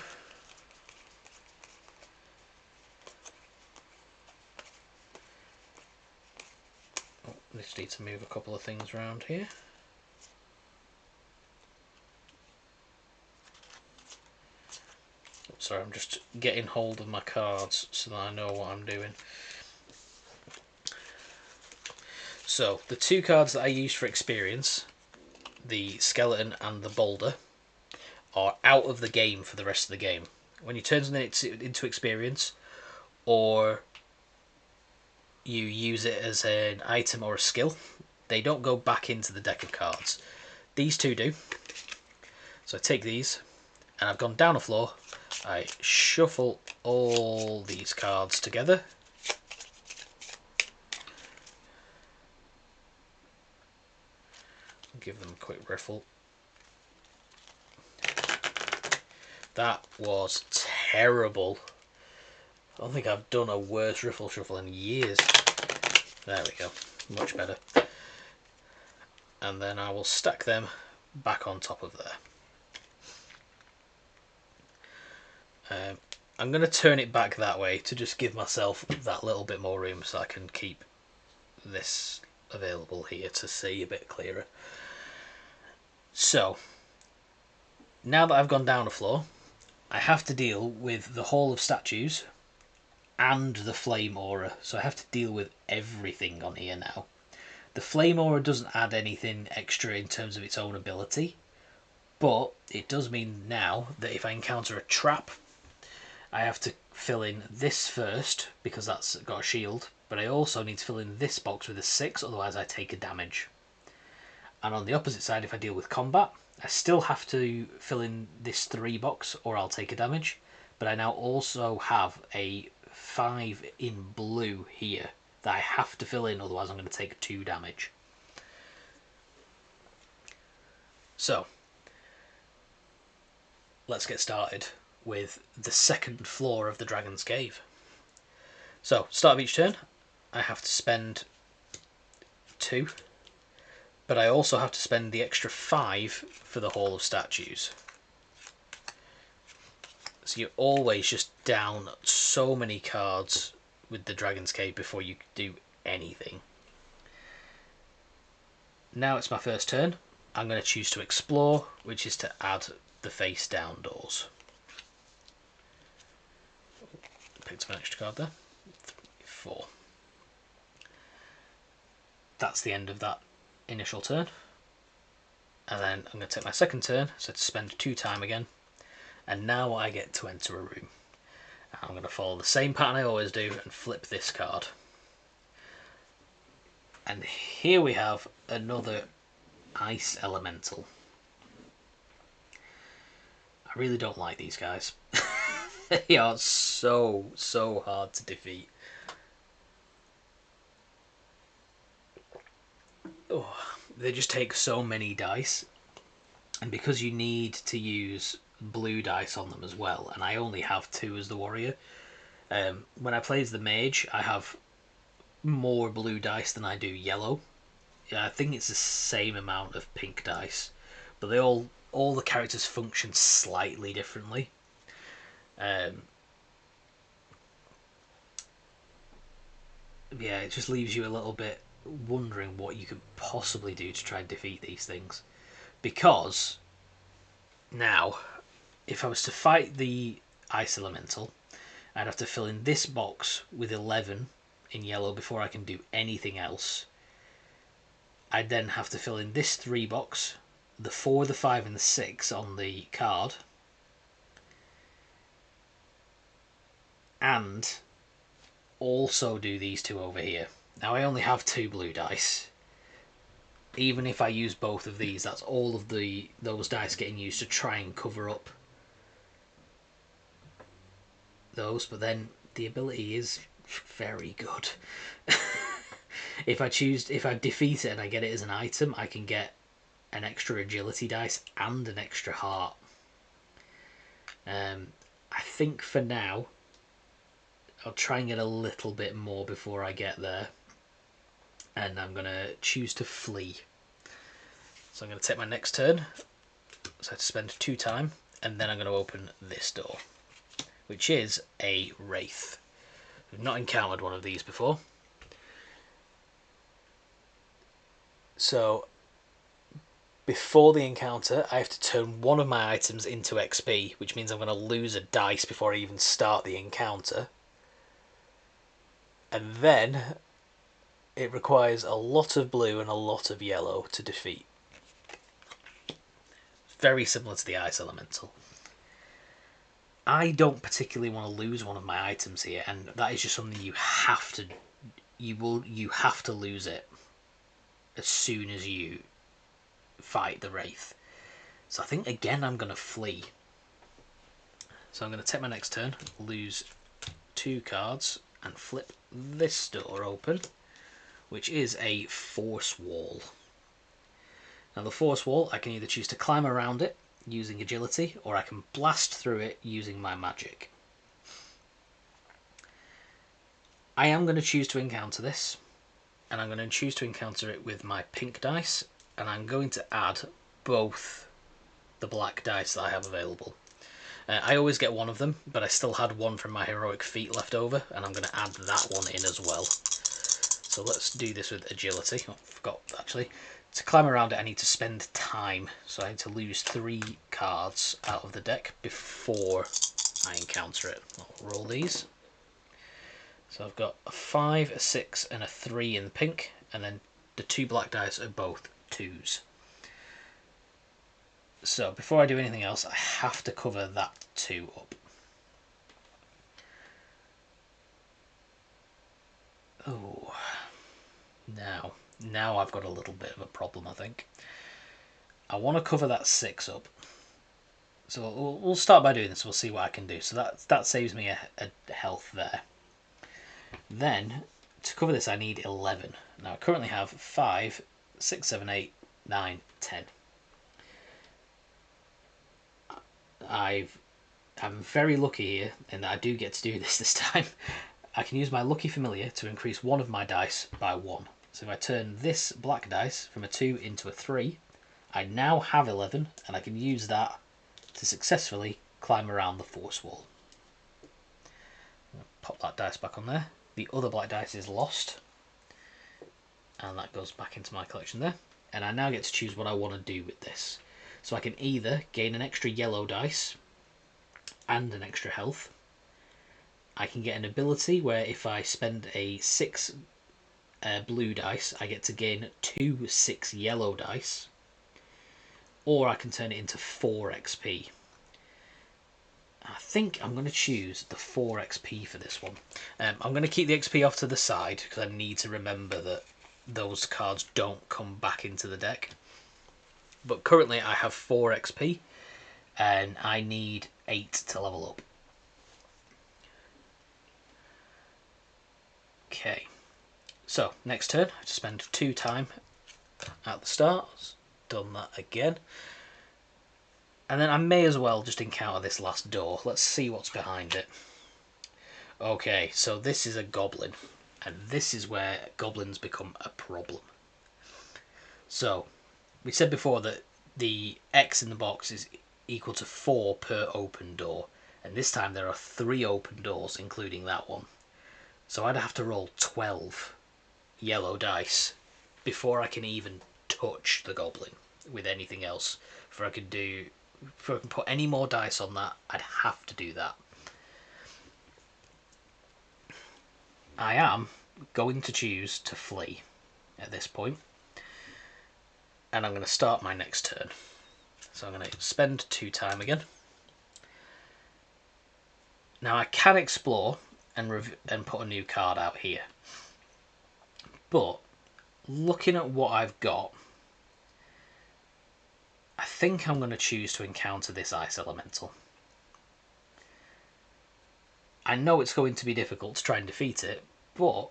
Oh, just need to move a couple of things around here. Sorry, I'm just getting hold of my cards so that I know what I'm doing. So, the 2 cards that I use for experience, the skeleton and the boulder, are out of the game for the rest of the game. When you turn something into experience, or you use it as an item or a skill, they don't go back into the deck of cards. These 2 do. So I take these, and I've gone down a floor. I shuffle all these cards together. Give them a quick riffle. That was terrible. I don't think I've done a worse riffle shuffle in years. There we go. Much better. And then I will stack them back on top of there. I'm going to turn it back that way to just give myself that little bit more room so I can keep this available here to see a bit clearer. So, now that I've gone down the floor, I have to deal with the Hall of Statues and the Flame Aura. So I have to deal with everything on here now. The Flame Aura doesn't add anything extra in terms of its own ability, but it does mean now that if I encounter a trap, I have to fill in this first because that's got a shield, but I also need to fill in this box with a 6, otherwise I take a damage. And on the opposite side, if I deal with combat, I still have to fill in this 3 box or I'll take a damage, but I now also have a 5 in blue here that I have to fill in, otherwise I'm going to take 2 damage. So, let's get started with the second floor of the Dragon's Cave. So, start of each turn, I have to spend 2, but I also have to spend the extra 5 for the Hall of Statues. So you're always just down so many cards with the Dragon's Cave before you do anything. Now it's my first turn. I'm going to choose to explore, which is to add the face down doors. Picked up an extra card there. 3, 4. That's the end of that initial turn. And then I'm going to take my second turn, so to spend 2 time again. And now I get to enter a room. I'm going to follow the same pattern I always do and flip this card. And here we have another ice elemental. I really don't like these guys. They are so hard to defeat. Oh, they just take so many dice, and because you need to use blue dice on them as well, and I only have 2 as the warrior. When I play as the mage, I have more blue dice than I do yellow. Yeah, I think it's the same amount of pink dice, but they all the characters function slightly differently. Yeah, it just leaves you a little bit wondering what you could possibly do to try and defeat these things. Because now, if I was to fight the ice elemental, I'd have to fill in this box with 11 in yellow before I can do anything else. I'd then have to fill in this 3 box, the 4, the 5 and the 6 on the card, and also do these two over here. Now I only have 2 blue dice. Even if I use both of these, that's all of those dice getting used to try and cover up those, but then the ability is very good. If I defeat it and I get it as an item, I can get an extra agility dice and an extra heart. I think for now I'll try and get a little bit more before I get there, and I'm going to choose to flee. So I'm going to take my next turn, so I have to spend 2 time, and then I'm going to open this door, which is a wraith. We've not encountered one of these before. So before the encounter, I have to turn one of my items into XP, which means I'm going to lose a dice before I even start the encounter. And then it requires a lot of blue and a lot of yellow to defeat. Very similar to the Ice Elemental. I don't particularly want to lose one of my items here, and that is just something you have to lose it as soon as you fight the Wraith. So I think again I'm going to flee. So I'm going to take my next turn, lose 2 cards, and flip this door open, which is a force wall. Now the force wall, I can either choose to climb around it using agility, or I can blast through it using my magic. I am going to choose to encounter this, and I'm going to choose to encounter it with my pink dice, and I'm going to add both the black dice that I have available. I always get one of them, but I still had one from my heroic feat left over, and I'm going to add that one in as well. So let's do this with agility. Oh, I forgot actually. To climb around it, I need to spend time, so I need to lose 3 cards out of the deck before I encounter it. I'll roll these. So I've got a 5, a 6, and a 3 in the pink, and then the 2 black dice are both 2s. So before I do anything else, I have to cover that 2 up. Oh, now I've got a little bit of a problem, I think. I want to cover that 6 up. So we'll start by doing this, we'll see what I can do. So that saves me a health there. Then, to cover this I need 11. Now I currently have 5, 6, 7, 8, 9, 10. I'm very lucky here in that I do get to do this time. I can use my lucky familiar to increase one of my dice by 1. So if I turn this black dice from a 2 into a 3, I now have 11, and I can use that to successfully climb around the force wall. Pop that dice back on there. The other black dice is lost, and that goes back into my collection there. And I now get to choose what I want to do with this. So I can either gain an extra yellow dice and an extra health. I can get an ability where if I spend a 6 blue dice, I get to gain 2 6 yellow dice. Or I can turn it into 4 XP. I think I'm going to choose the 4 XP for this one. I'm going to keep the XP off to the side because I need to remember that those cards don't come back into the deck. But currently I have 4 XP and I need 8 to level up. Okay, so next turn I have to spend 2 time at the start. Done that again. And then I may as well just encounter this last door. Let's see what's behind it. Okay, so this is a goblin. And this is where goblins become a problem. So, we said before that the X in the box is equal to 4 per open door. And this time there are 3 open doors, including that one. So I'd have to roll 12 yellow dice before I can even touch the goblin with anything else. Before I can put any more dice on that, I'd have to do that. I am going to choose to flee at this point, and I'm going to start my next turn. So I'm going to spend 2 time again. Now I can explore and put a new card out here. But looking at what I've got, I think I'm going to choose to encounter this Ice Elemental. I know it's going to be difficult to try and defeat it, but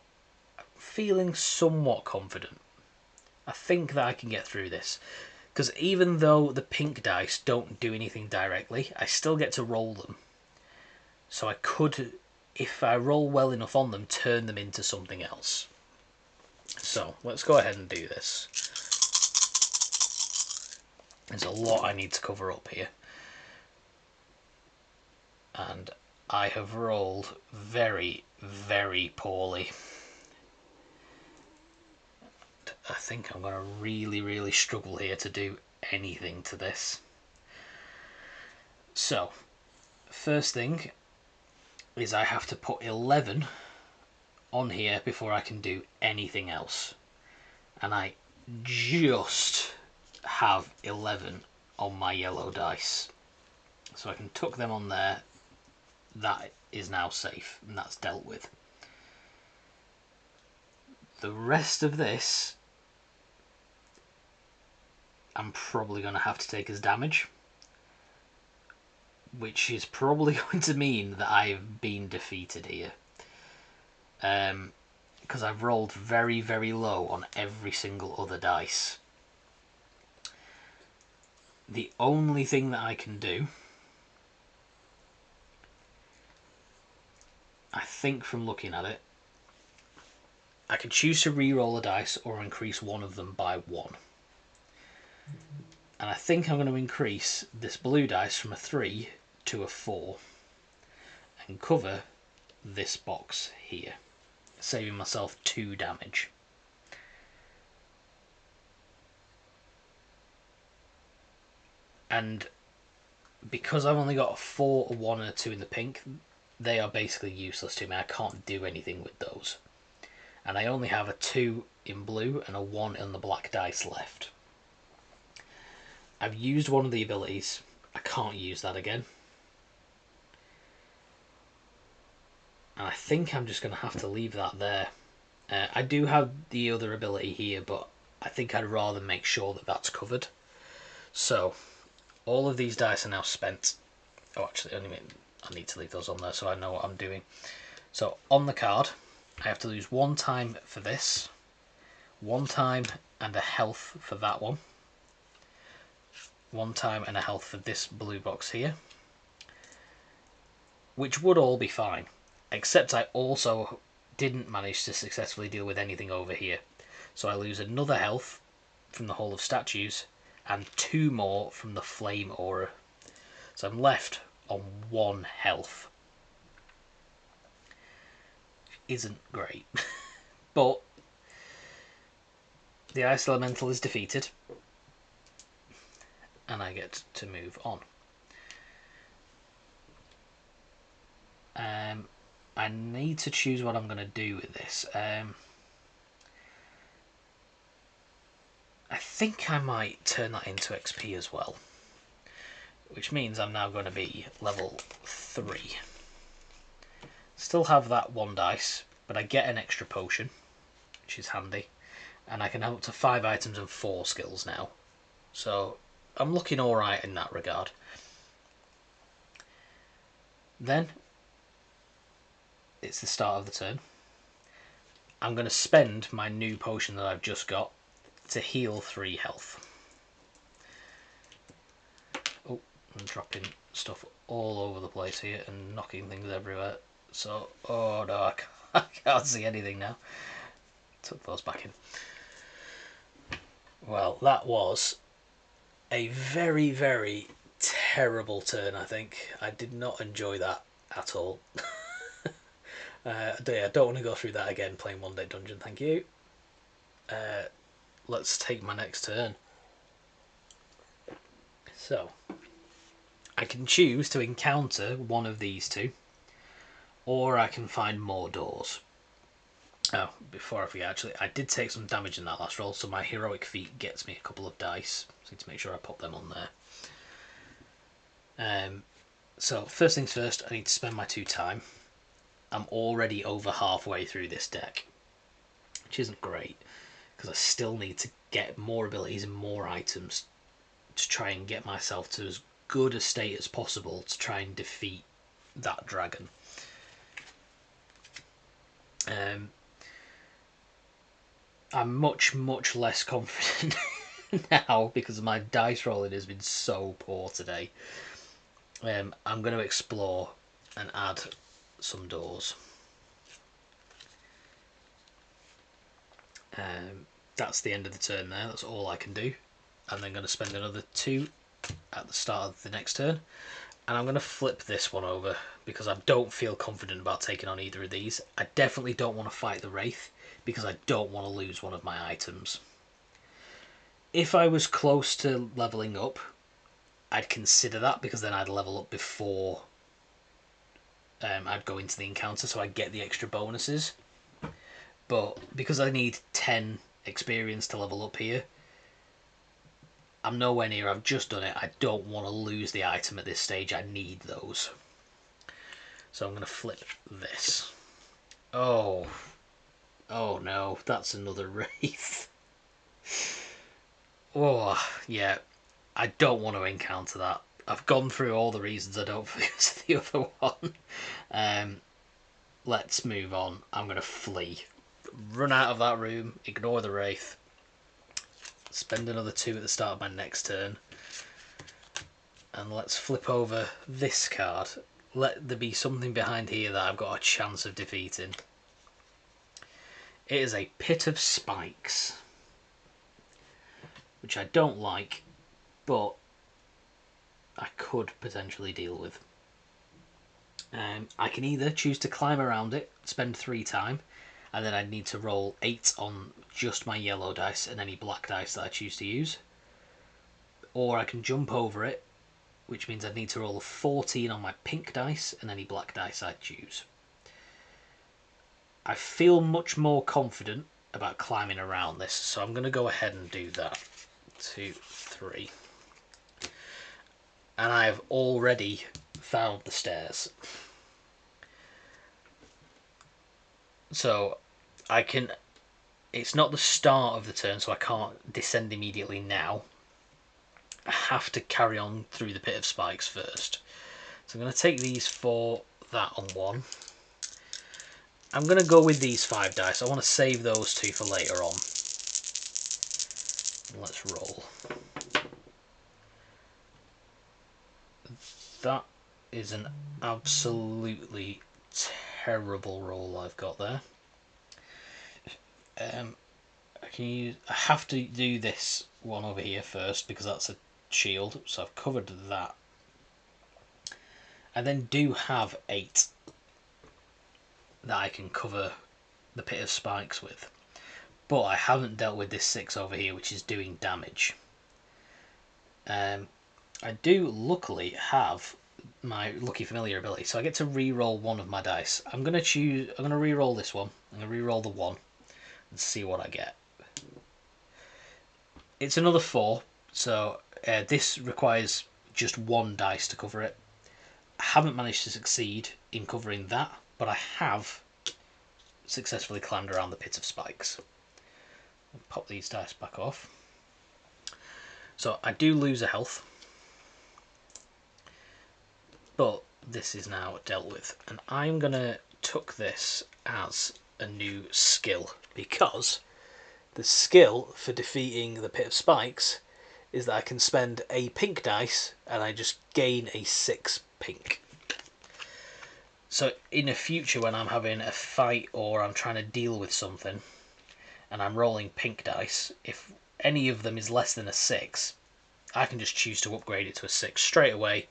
I'm feeling somewhat confident. I think that I can get through this. Because even though the pink dice don't do anything directly, I still get to roll them. So I could, if I roll well enough on them, turn them into something else. So let's go ahead and do this. There's a lot I need to cover up here. And I have rolled very, very poorly. I think I'm going to really, really struggle here to do anything to this. So, first thing is I have to put 11 on here before I can do anything else. And I just have 11 on my yellow dice. So I can tuck them on there. That is now safe, and that's dealt with. The rest of this I'm probably going to have to take as damage, which is probably going to mean that I've been defeated here. Because I've rolled very, very low on every single other dice. The only thing that I can do, I think from looking at it, I can choose to re-roll a dice or increase one of them by 1. And I think I'm going to increase this blue dice from a 3 to a 4 and cover this box here, saving myself 2 damage. And because I've only got a 4, a 1 and a 2 in the pink, they are basically useless to me. I can't do anything with those. And I only have a 2 in blue and a 1 in the black dice left. I've used one of the abilities. I can't use that again. And I think I'm just going to have to leave that there. I do have the other ability here, but I think I'd rather make sure that that's covered. So, all of these dice are now spent. Oh, actually, I need to leave those on there so I know what I'm doing. So, on the card, I have to lose 1 time for this, 1 time and a health for that one, 1 time and a health for this blue box here, which would all be fine, except I also didn't manage to successfully deal with anything over here. So I lose another health from the Hall of Statues and 2 more from the Flame Aura. So I'm left on 1 health. Isn't great. But the Ice Elemental is defeated. And I get to move on. I need to choose what I'm going to do with this. I think I might turn that into XP as well. Which means I'm now going to be level 3. Still have that 1 dice, but I get an extra potion, which is handy. And I can have up to 5 items and 4 skills now. So I'm looking alright in that regard. Then it's the start of the turn. I'm going to spend my new potion that I've just got to heal 3 health. Oh, I'm dropping stuff all over the place here and knocking things everywhere. So, oh no, I can't see anything now. Took those back in. Well, that was a very, very terrible turn, I think. I did not enjoy that at all. I don't want to go through that again playing One Day Dungeon, thank you. Let's take my next turn. So, I can choose to encounter one of these 2, or I can find more doors. Oh, before I forget, actually, I did take some damage in that last roll, so my heroic feat gets me a couple of dice. So I need to make sure I pop them on there. So, first things first, I need to spend my 2 time. I'm already over halfway through this deck, which isn't great, because I still need to get more abilities and more items to try and get myself to as good a state as possible to try and defeat that dragon. I'm much less confident now because my dice rolling has been so poor today. I'm going to explore and add some doors. That's the end of the turn there. That's all I can do. I'm then going to spend another 2 at the start of the next turn. And I'm going to flip this one over because I don't feel confident about taking on either of these. I definitely don't want to fight the Wraith because I don't want to lose one of my items. If I was close to levelling up, I'd consider that because then I'd level up before I'd go into the encounter, so I get the extra bonuses. But because I need 10 experience to level up here, I'm nowhere near. I've just done it. I don't want to lose the item at this stage. I need those. So I'm going to flip this. Oh no, that's another Wraith. Oh, yeah. I don't want to encounter that. I've gone through all the reasons I don't because of the other one. Let's move on. I'm going to flee. Run out of that room, ignore the Wraith. Spend another 2 at the start of my next turn. And let's flip over this card. Let there be something behind here that I've got a chance of defeating. It is a Pit of Spikes, which I don't like, but I could potentially deal with. I can either choose to climb around it, spend 3 time, and then I'd need to roll 8 on just my yellow dice and any black dice that I choose to use. Or I can jump over it, which means I'd need to roll a 14 on my pink dice and any black dice I choose. I feel much more confident about climbing around this, so I'm going to go ahead and do that. 2, 3. And I've already found the stairs. So I can... It's not the start of the turn, so I can't descend immediately now. I have to carry on through the Pit of Spikes first. So I'm going to take these for that on 1. I'm going to go with these 5 dice. I want to save those 2 for later on. Let's roll. That is an absolutely terrible roll I've got there. I have to do this one over here first because that's a shield, so I've covered that. I then do have 8 that I can cover the Pit of Spikes with, but I haven't dealt with this 6 over here, which is doing damage. I do luckily have my Lucky Familiar ability, so I get to re-roll one of my dice. I'm going to re-roll this one. I'm going to re-roll the 1 and see what I get. It's another 4, so this requires just 1 dice to cover it. I haven't managed to succeed in covering that, but I have successfully climbed around the Pit of Spikes. I'll pop these dice back off. So I do lose a health, but this is now dealt with, and I'm going to tuck this as a new skill, because the skill for defeating the Pit of Spikes is that I can spend a pink dice and I just gain a 6 pink. So in the future, when I'm having a fight or I'm trying to deal with something and I'm rolling pink dice, if any of them is less than a 6, I can just choose to upgrade it to a 6 straight away.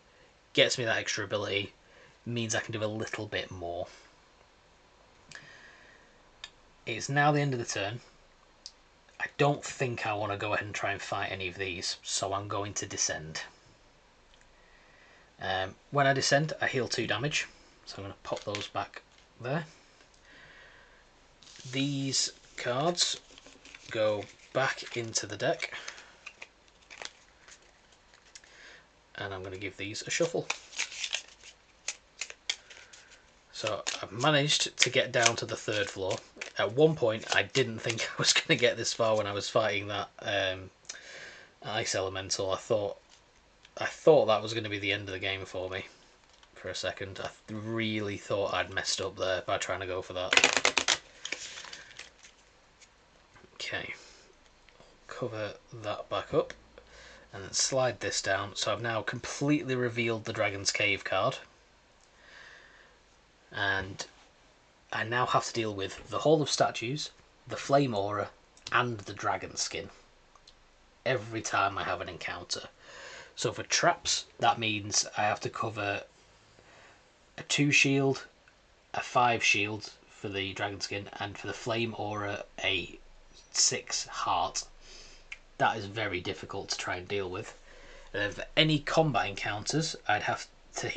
Gets me that extra ability, means I can do a little bit more. It's now the end of the turn. I don't think I want to go ahead and try and fight any of these, so I'm going to descend. When I descend, I heal 2 damage, so I'm going to pop those back there. These cards go back into the deck, and I'm going to give these a shuffle. So I've managed to get down to the 3rd floor. At one point I didn't think I was going to get this far when I was fighting that ice elemental. I thought that was going to be the end of the game for me for a second. I really thought I'd messed up there by trying to go for that. Okay, cover that back up and then slide this down. So I've now completely revealed the Dragon's Cave card, and I now have to deal with the Hall of Statues, the Flame Aura, and the Dragon Skin every time I have an encounter. So for traps, that means I have to cover a 2 shield, a 5 shield for the Dragon Skin, and for the Flame Aura, a 6 heart. That is very difficult to try and deal with. And then for any combat encounters, I'd have to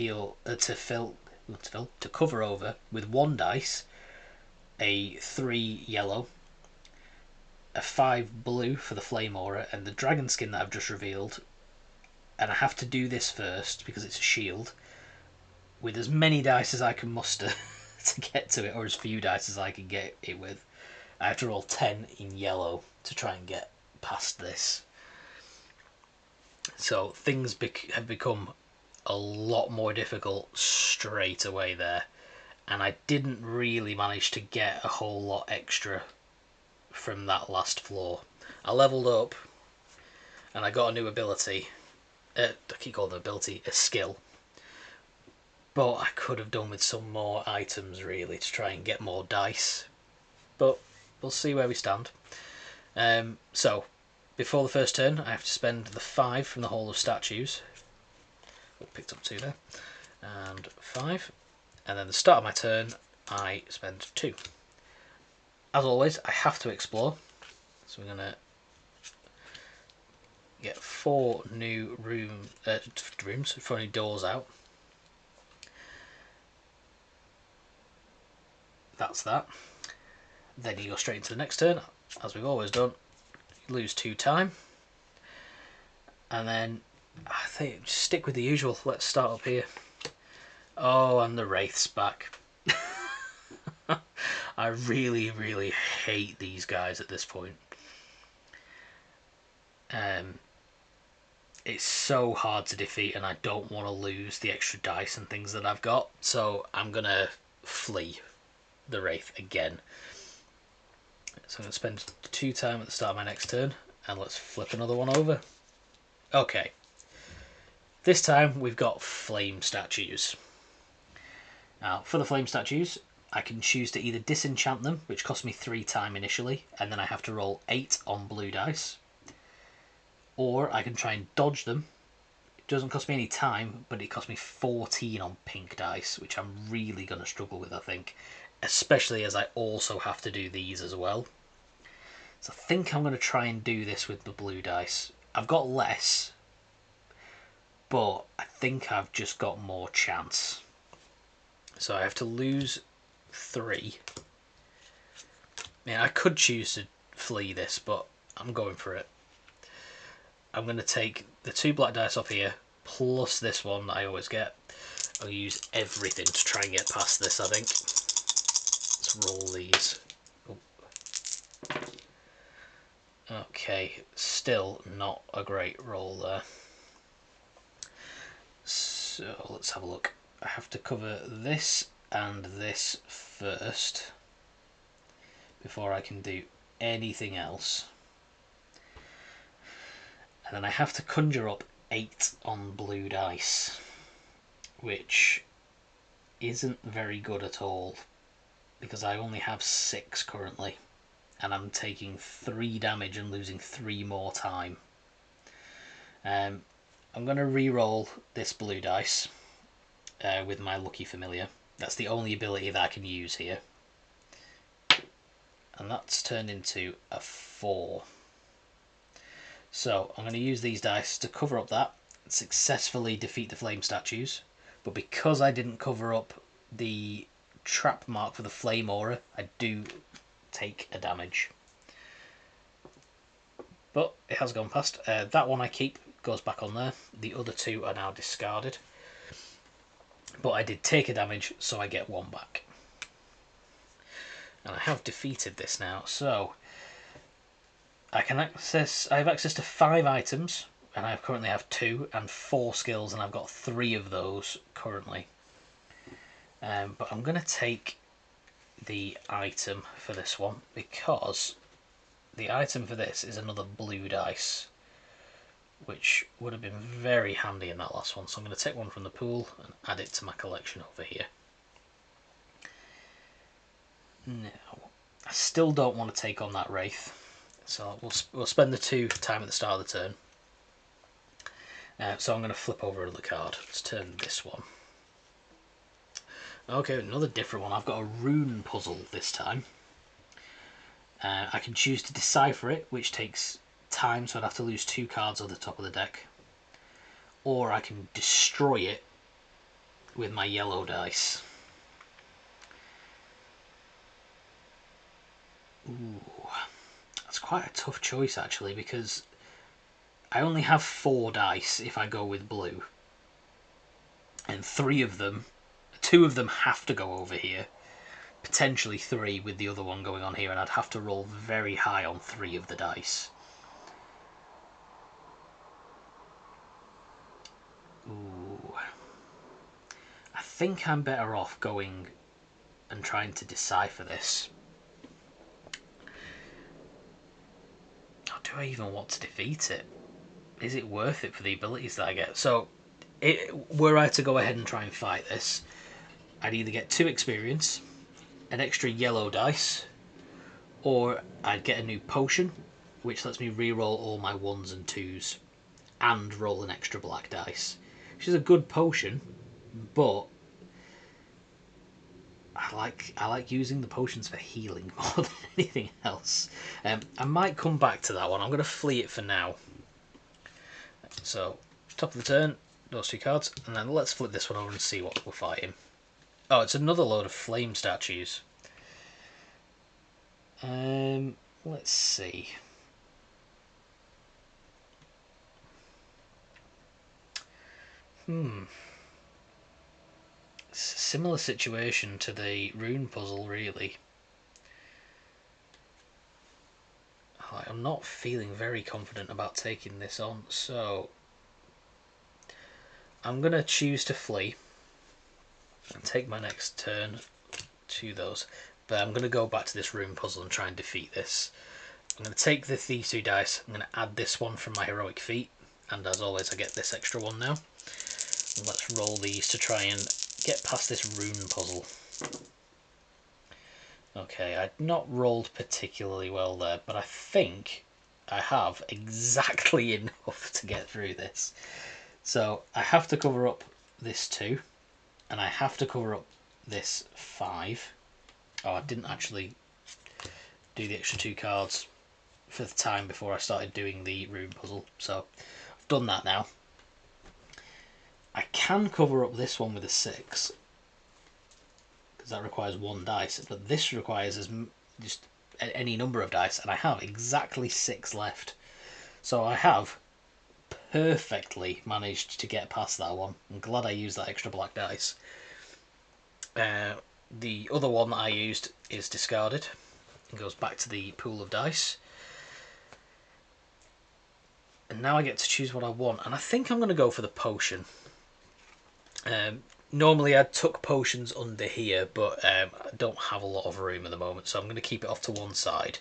to cover over with 1 dice, a 3 yellow, a 5 blue for the Flame Aura, and the Dragon Skin that I've just revealed. And I have to do this first because it's a shield with as many dice as I can muster to get to it, or as few dice as I can get it with. I have to roll 10 in yellow to try and get past this. So things have become a lot more difficult straight away there, and I didn't really manage to get a whole lot extra from that last floor. I leveled up and I got a new ability. I keep calling it an ability, a skill. But I could have done with some more items really to try and get more dice. But we'll see where we stand. So before the first turn, I have to spend the 5 from the Hall of Statues. Oh, picked up 2 there. And 5. And then the start of my turn, I spend 2. As always, I have to explore. So we're going to get 4 new 4 new doors out. That's that. Then you go straight into the next turn, as we've always done. You lose 2 time. And then I think just stick with the usual. Let's start up here. Oh, and the Wraith's back. I really, really hate these guys at this point. It's so hard to defeat, and I don't want to lose the extra dice and things that I've got. So I'm going to flee the Wraith again. So I'm going to spend 2 time at the start of my next turn, and let's flip another one over. Okay. This time we've got flame statues. Now, for the flame statues, I can choose to either disenchant them, which costs me 3 time initially, and then I have to roll 8 on blue dice. Or I can try and dodge them. It doesn't cost me any time, but it costs me 14 on pink dice, which I'm really going to struggle with, I think. Especially as I also have to do these as well. So I think I'm going to try and do this with the blue dice. I've got less, but I think I've just got more chance. So I have to lose 3. I could choose to flee this, but I'm going for it. I'm going to take the 2 black dice off here, plus this one that I always get. I'll use everything to try and get past this, I think. Let's roll these. Oh. Okay, still not a great roll there. So let's have a look. I have to cover this and this first before I can do anything else. And then I have to conjure up 8 on blue dice, which isn't very good at all because I only have 6 currently, and I'm taking 3 damage and losing 3 more time. I'm going to re-roll this blue dice with my Lucky Familiar. That's the only ability that I can use here. And that's turned into a 4. So I'm going to use these dice to cover up that and successfully defeat the flame statues. But because I didn't cover up the trap mark for the flame aura, I do take a damage. But it has gone past. That one I keep, goes back on there. The other 2 are now discarded. But I did take a damage, so I get 1 back. And I have defeated this now, so I have access to 5 items, and I currently have 2 and 4 skills, and I've got 3 of those currently. But I'm going to take the item for this one, because the item for this is another blue dice, which would have been very handy in that last one. So I'm going to take one from the pool and add it to my collection over here. Now, I still don't want to take on that Wraith, so we'll spend the 2 time at the start of the turn. So I'm going to flip over another card. Let's turn this one. Okay, another different one. I've got a rune puzzle this time. I can choose to decipher it, which takes time, so I'd have to lose 2 cards on the top of the deck. Or I can destroy it with my yellow dice. Ooh, that's quite a tough choice actually, because I only have 4 dice if I go with blue. And 2 of them have to go over here. Potentially 3 with the other one going on here, and I'd have to roll very high on 3 of the dice. Ooh. I think I'm better off going and trying to decipher this. Or do I even want to defeat it? Is it worth it for the abilities that I get? So, were I to go ahead and try and fight this, I'd either get 2 experience, an extra yellow dice, or I'd get a new potion, which lets me re-roll all my 1s and 2s, and roll an extra black dice. Which is a good potion, but I like using the potions for healing more than anything else. I might come back to that one. I'm going to flee it for now. So, top of the turn, those 2 cards, and then let's flip this one over and see what we're fighting. Oh, it's another load of flame statues. Let's see. It's a similar situation to the rune puzzle, really. I'm not feeling very confident about taking this on, so I'm going to choose to flee and take my next turn to those. But I'm going to go back to this rune puzzle and try and defeat this. I'm going to take these 2 dice, I'm going to add this one from my heroic feat, and as always I get this extra one now. And let's roll these to try and get past this rune puzzle. Okay, I'd not rolled particularly well there, but I think I have exactly enough to get through this. So I have to cover up this 2, and I have to cover up this 5. Oh, I didn't actually do the extra 2 cards for the time before I started doing the rune puzzle, so I've done that now. I can cover up this one with a 6, because that requires 1 dice, but this requires just any number of dice, and I have exactly 6 left. So I have perfectly managed to get past that one. I'm glad I used that extra black dice. The other one that I used is discarded and goes back to the pool of dice. And now I get to choose what I want, and I think I'm going to go for the potion. Normally I tuck potions under here, but I don't have a lot of room at the moment, so I'm going to keep it off to one side.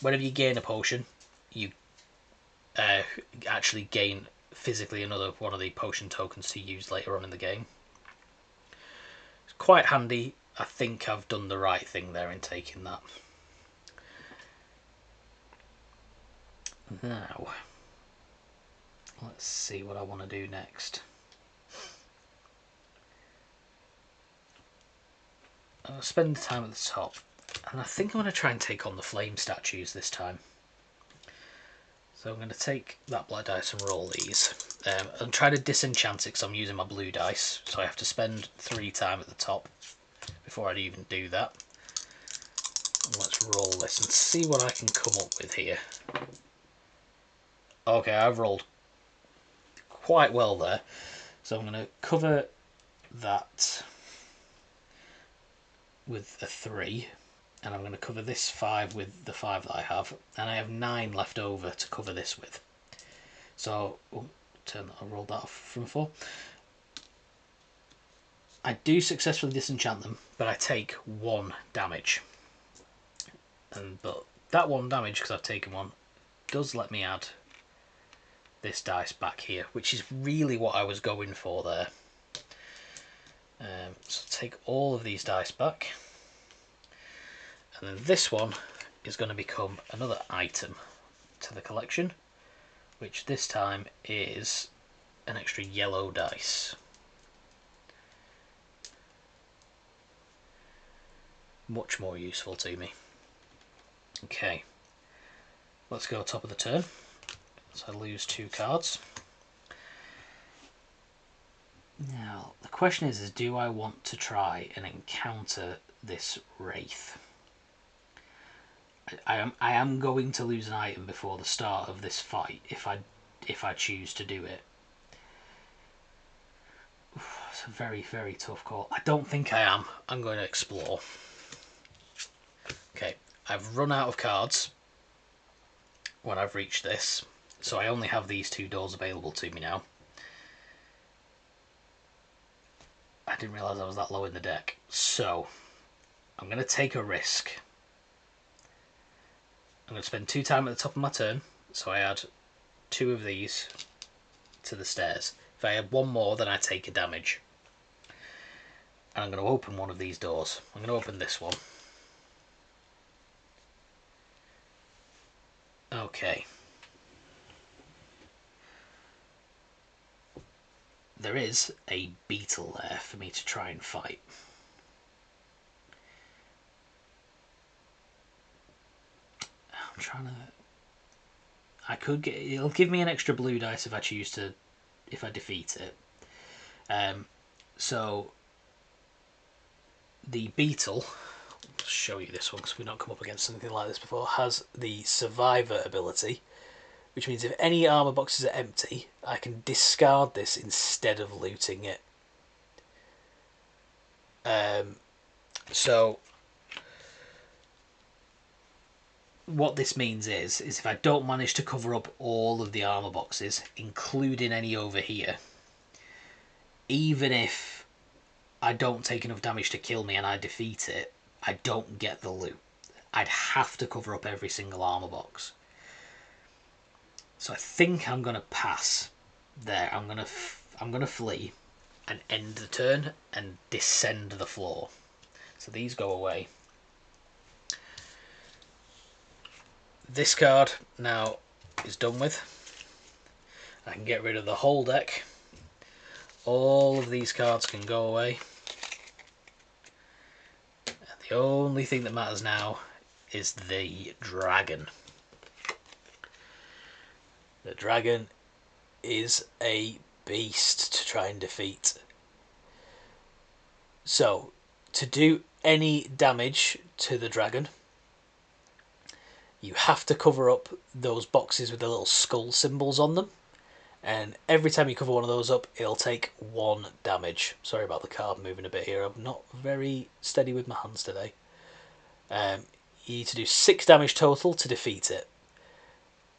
Whenever you gain a potion, you actually gain physically another one of the potion tokens to use later on in the game. It's quite handy. I think I've done the right thing there in taking that. Now, let's see what I want to do next. I'll spend the time at the top, and I think I'm going to try and take on the flame statues this time. So I'm going to take that black dice and roll these. I'm trying to disenchant it because I'm using my blue dice, so I have to spend 3 time at the top before I'd even do that. And let's roll this and see what I can come up with here. Okay, I've rolled quite well there. So I'm going to cover that with a 3, and I'm going to cover this 5 with the 5 that I have, and I have 9 left over to cover this with. So, I'll roll that off from 4. I do successfully disenchant them, but I take 1 damage. But that 1 damage, because I've taken 1, does let me add this dice back here, which is really what I was going for there. So take all of these dice back, and then this one is going to become another item to the collection, which this time is an extra yellow dice. Much more useful to me. Okay, let's go top of the turn. So I lose 2 cards. Now, the question is do I want to try and encounter this Wraith? I am going to lose an item before the start of this fight if I choose to do it. It's a very, very tough call. I don't think I am. I'm going to explore. Okay, I've run out of cards when I've reached this, so I only have these 2 doors available to me now. I didn't realise I was that low in the deck, so I'm going to take a risk. I'm going to spend 2 time at the top of my turn, so I add 2 of these to the stairs. If I add 1 more, then I take a damage. And I'm going to open one of these doors. I'm going to open this one. Okay. There is a beetle there for me to try and fight. I'm trying to... I could get... It'll give me an extra blue dice if I choose to... if I defeat it. So... The beetle... I'll show you this one because we've not come up against something like this before. Has the survivor ability, which means if any armor boxes are empty, I can discard this instead of looting it. So what this means is if I don't manage to cover up all of the armor boxes, including any over here, even if I don't take enough damage to kill me and I defeat it, I don't get the loot. I'd have to cover up every single armor box. So I think I'm going to pass there. I'm going to flee and end the turn and descend the floor. So these go away. This card now is done with. I can get rid of the whole deck. All of these cards can go away. And the only thing that matters now is the dragon. The dragon is a beast to try and defeat. So, to do any damage to the dragon, you have to cover up those boxes with the little skull symbols on them. And every time you cover one of those up, it'll take 1 damage. Sorry about the card moving a bit here. I'm not very steady with my hands today. You need to do 6 damage total to defeat it.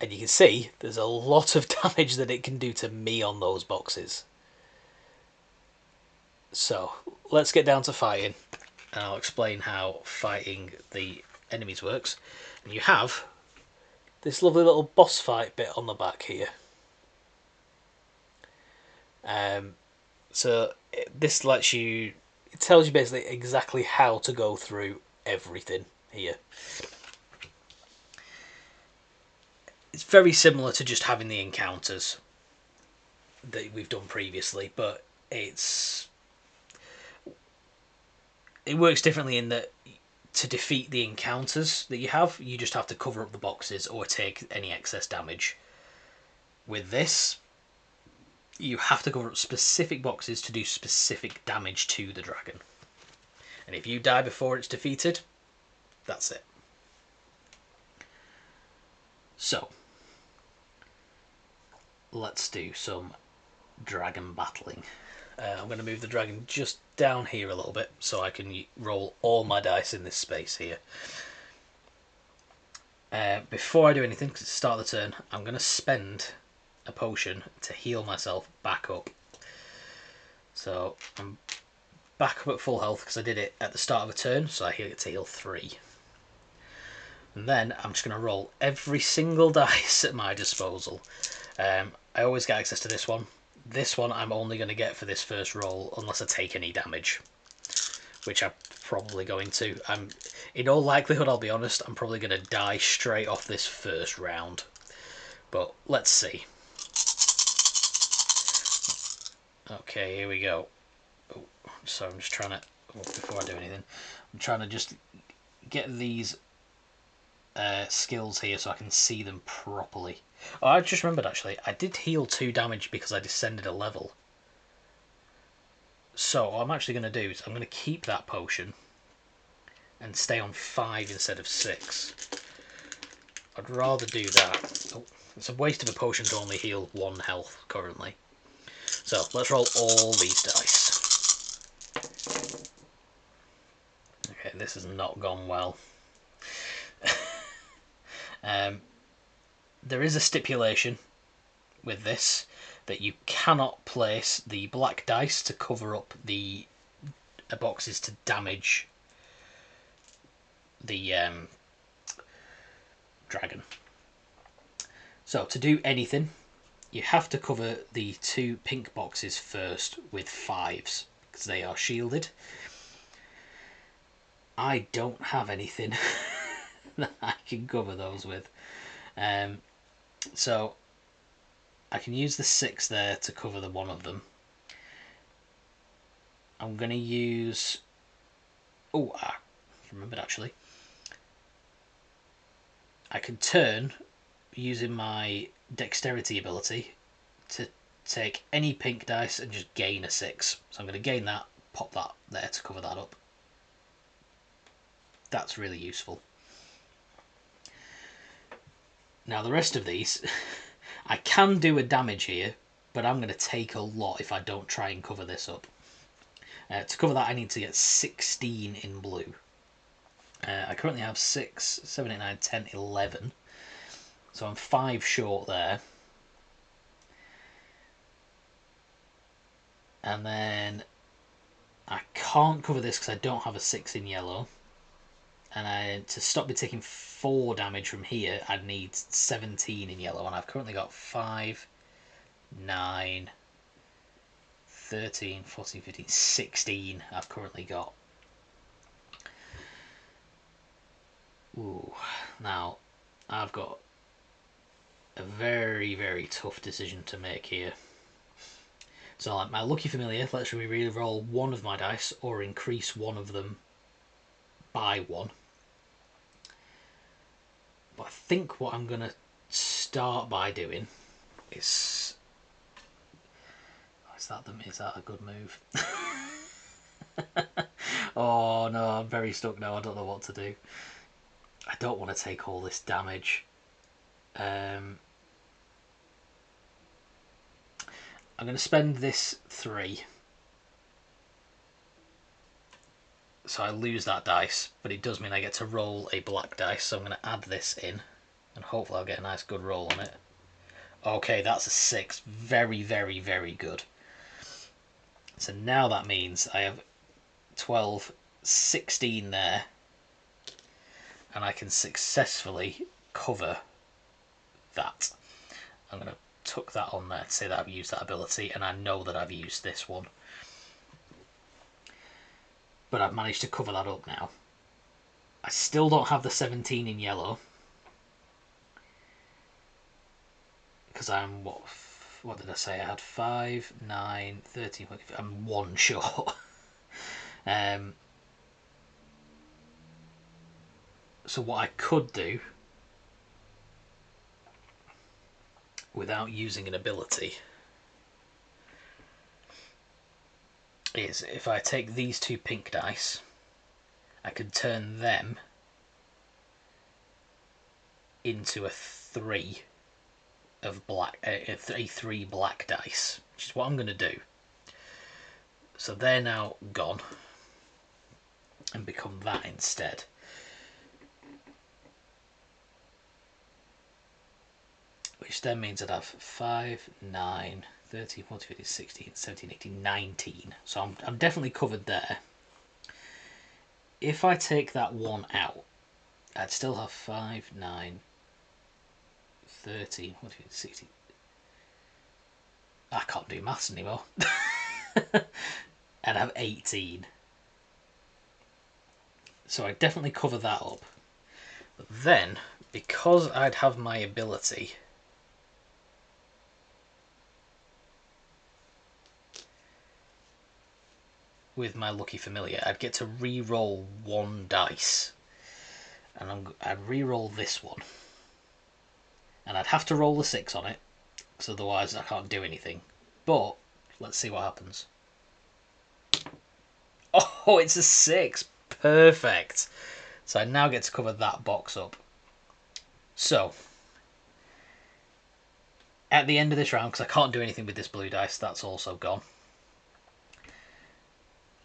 And you can see there's a lot of damage that it can do to me on those boxes. So, let's get down to fighting. And I'll explain how fighting the enemies works. And you have this lovely little boss fight bit on the back here. So this lets you, it tells you basically exactly how to go through everything here. It's very similar to just having the encounters that we've done previously, but it works differently in that to defeat the encounters that you have, you just have to cover up the boxes or take any excess damage. With this, you have to cover up specific boxes to do specific damage to the dragon. And if you die before it's defeated, that's it. So, let's do some dragon battling. I'm going to move the dragon just down here a little bit so I can roll all my dice in this space here. Before I do anything, because it's the start of the turn, I'm going to spend a potion to heal myself back up. So I'm back up at full health because I did it at the start of a turn, so I get to heal 3. And then I'm just going to roll every single dice at my disposal. I always get access to this one. This one I'm only going to get for this first roll unless I take any damage, which I'm probably going to. In all likelihood, I'll be honest, I'm probably going to die straight off this first round. But let's see. Okay, here we go. Oh, so I'm just trying to, before I do anything, I'm trying to just get these skills here so I can see them properly. Oh, I just remembered actually, I did heal 2 damage because I descended a level. So what I'm actually going to do is I'm going to keep that potion and stay on 5 instead of 6. I'd rather do that. Oh, it's a waste of a potion to only heal 1 health currently. So let's roll all these dice. Okay, this has not gone well. There is a stipulation with this that you cannot place the black dice to cover up the boxes to damage the dragon. So to do anything, you have to cover the 2 pink boxes first with 5s because they are shielded. I don't have anything that I can cover those with. So I can use the 6 there to cover the one of them. I'm going to use... Oh, I remembered actually. I can turn, using my dexterity ability, to take any pink dice and just gain a 6. So I'm going to gain that, pop that there to cover that up. That's really useful. Now the rest of these, I can do a damage here, but I'm going to take a lot if I don't try and cover this up. To cover that I need to get 16 in blue. I currently have 6, 7, 8, 9, 10, 11. So I'm 5 short there. And then I can't cover this because I don't have a 6 in yellow. And to stop me taking 4 damage from here, I'd need 17 in yellow. And I've currently got 5, 9, 13, 14, 15, 16 I've currently got. Ooh, now I've got a very, very tough decision to make here. So like my lucky familiar lets me re-roll 1 of my dice or increase 1 of them by 1. But I think what I'm going to start by doing is... Is that a good move? Oh no, I'm very stuck now. I don't know what to do. I don't want to take all this damage. I'm going to spend this 3. So I lose that dice, but it does mean I get to roll a black dice. So I'm going to add this in, and hopefully I'll get a nice good roll on it. Okay, that's a 6. Very, very, very good. So now that means I have 12, 16 there, and I can successfully cover that. I'm going to tuck that on there to say that I've used that ability, and I know that I've used this one. But I've managed to cover that up now. I still don't have the 17 in yellow, because I'm, what did I say? I had 5, 9, 13, I'm 1 short. So what I could do, without using an ability, is if I take these 2 pink dice, I could turn them into a 3 of black, a 3 black dice, which is what I'm going to do. So they're now gone and become that instead. Which then means I'd have 5, 9, 13, 14, 15, 16, 17, 18, 19. So I'm definitely covered there. If I take that one out, I'd still have 5, 9, 13, 14, 15, 16. I can't do maths anymore. I'd have 18. So I definitely cover that up. But then, because I'd have my ability, with my lucky familiar, I'd get to re-roll one dice. And I'd re-roll this one. And I'd have to roll a 6 on it, because otherwise I can't do anything. But, let's see what happens. Oh, it's a 6! Perfect! So I now get to cover that box up. So, at the end of this round, because I can't do anything with this blue dice, that's also gone.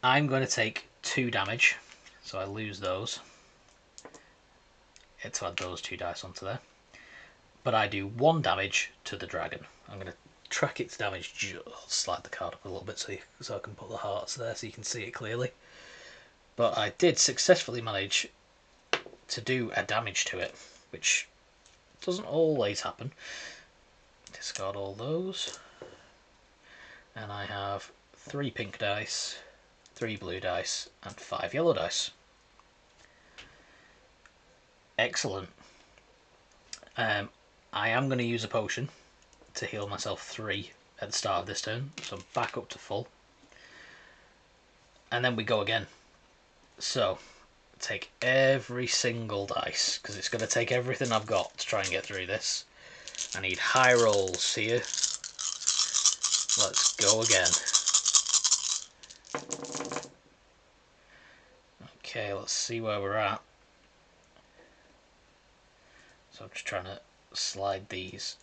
I'm going to take 2 damage, so I lose those. Get to add those 2 dice onto there. But I do 1 damage to the dragon. I'm going to track its damage, just slide the card up a little bit so I can put the hearts there so you can see it clearly. But I did successfully manage to do a damage to it, which doesn't always happen. Discard all those. And I have 3 pink dice, 3 blue dice, and 5 yellow dice. Excellent. I am going to use a potion to heal myself 3 at the start of this turn, so I'm back up to full. And then we go again. So, take every single dice, because it's going to take everything I've got to try and get through this. I need high rolls here. Let's go again. Okay, let's see where we're at. So I'm just trying to slide these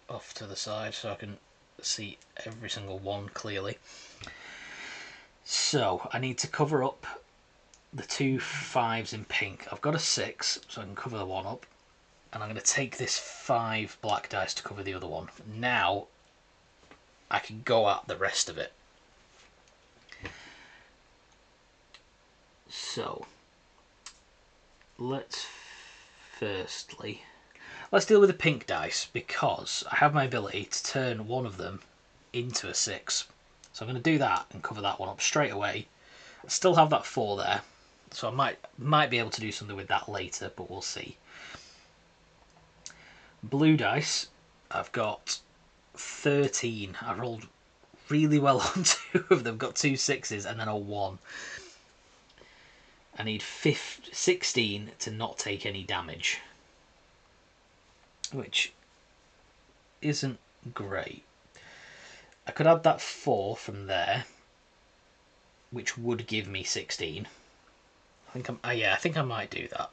off to the side so I can see every single one clearly. So I need to cover up the 2 5s in pink. I've got a 6, so I can cover the one up. And I'm going to take this 5 black dice to cover the other one. Now I can go at the rest of it. So let's deal with the pink dice, because I have my ability to turn one of them into a 6. So I'm going to do that and cover that one up straight away. I still have that 4 there, so I might be able to do something with that later, but we'll see. Blue dice, I've got 13. I rolled really well on 2 of them, got 2 6s and then a 1. I need 16 to not take any damage, which isn't great. I could add that 4 from there, which would give me 16. I think I might do that.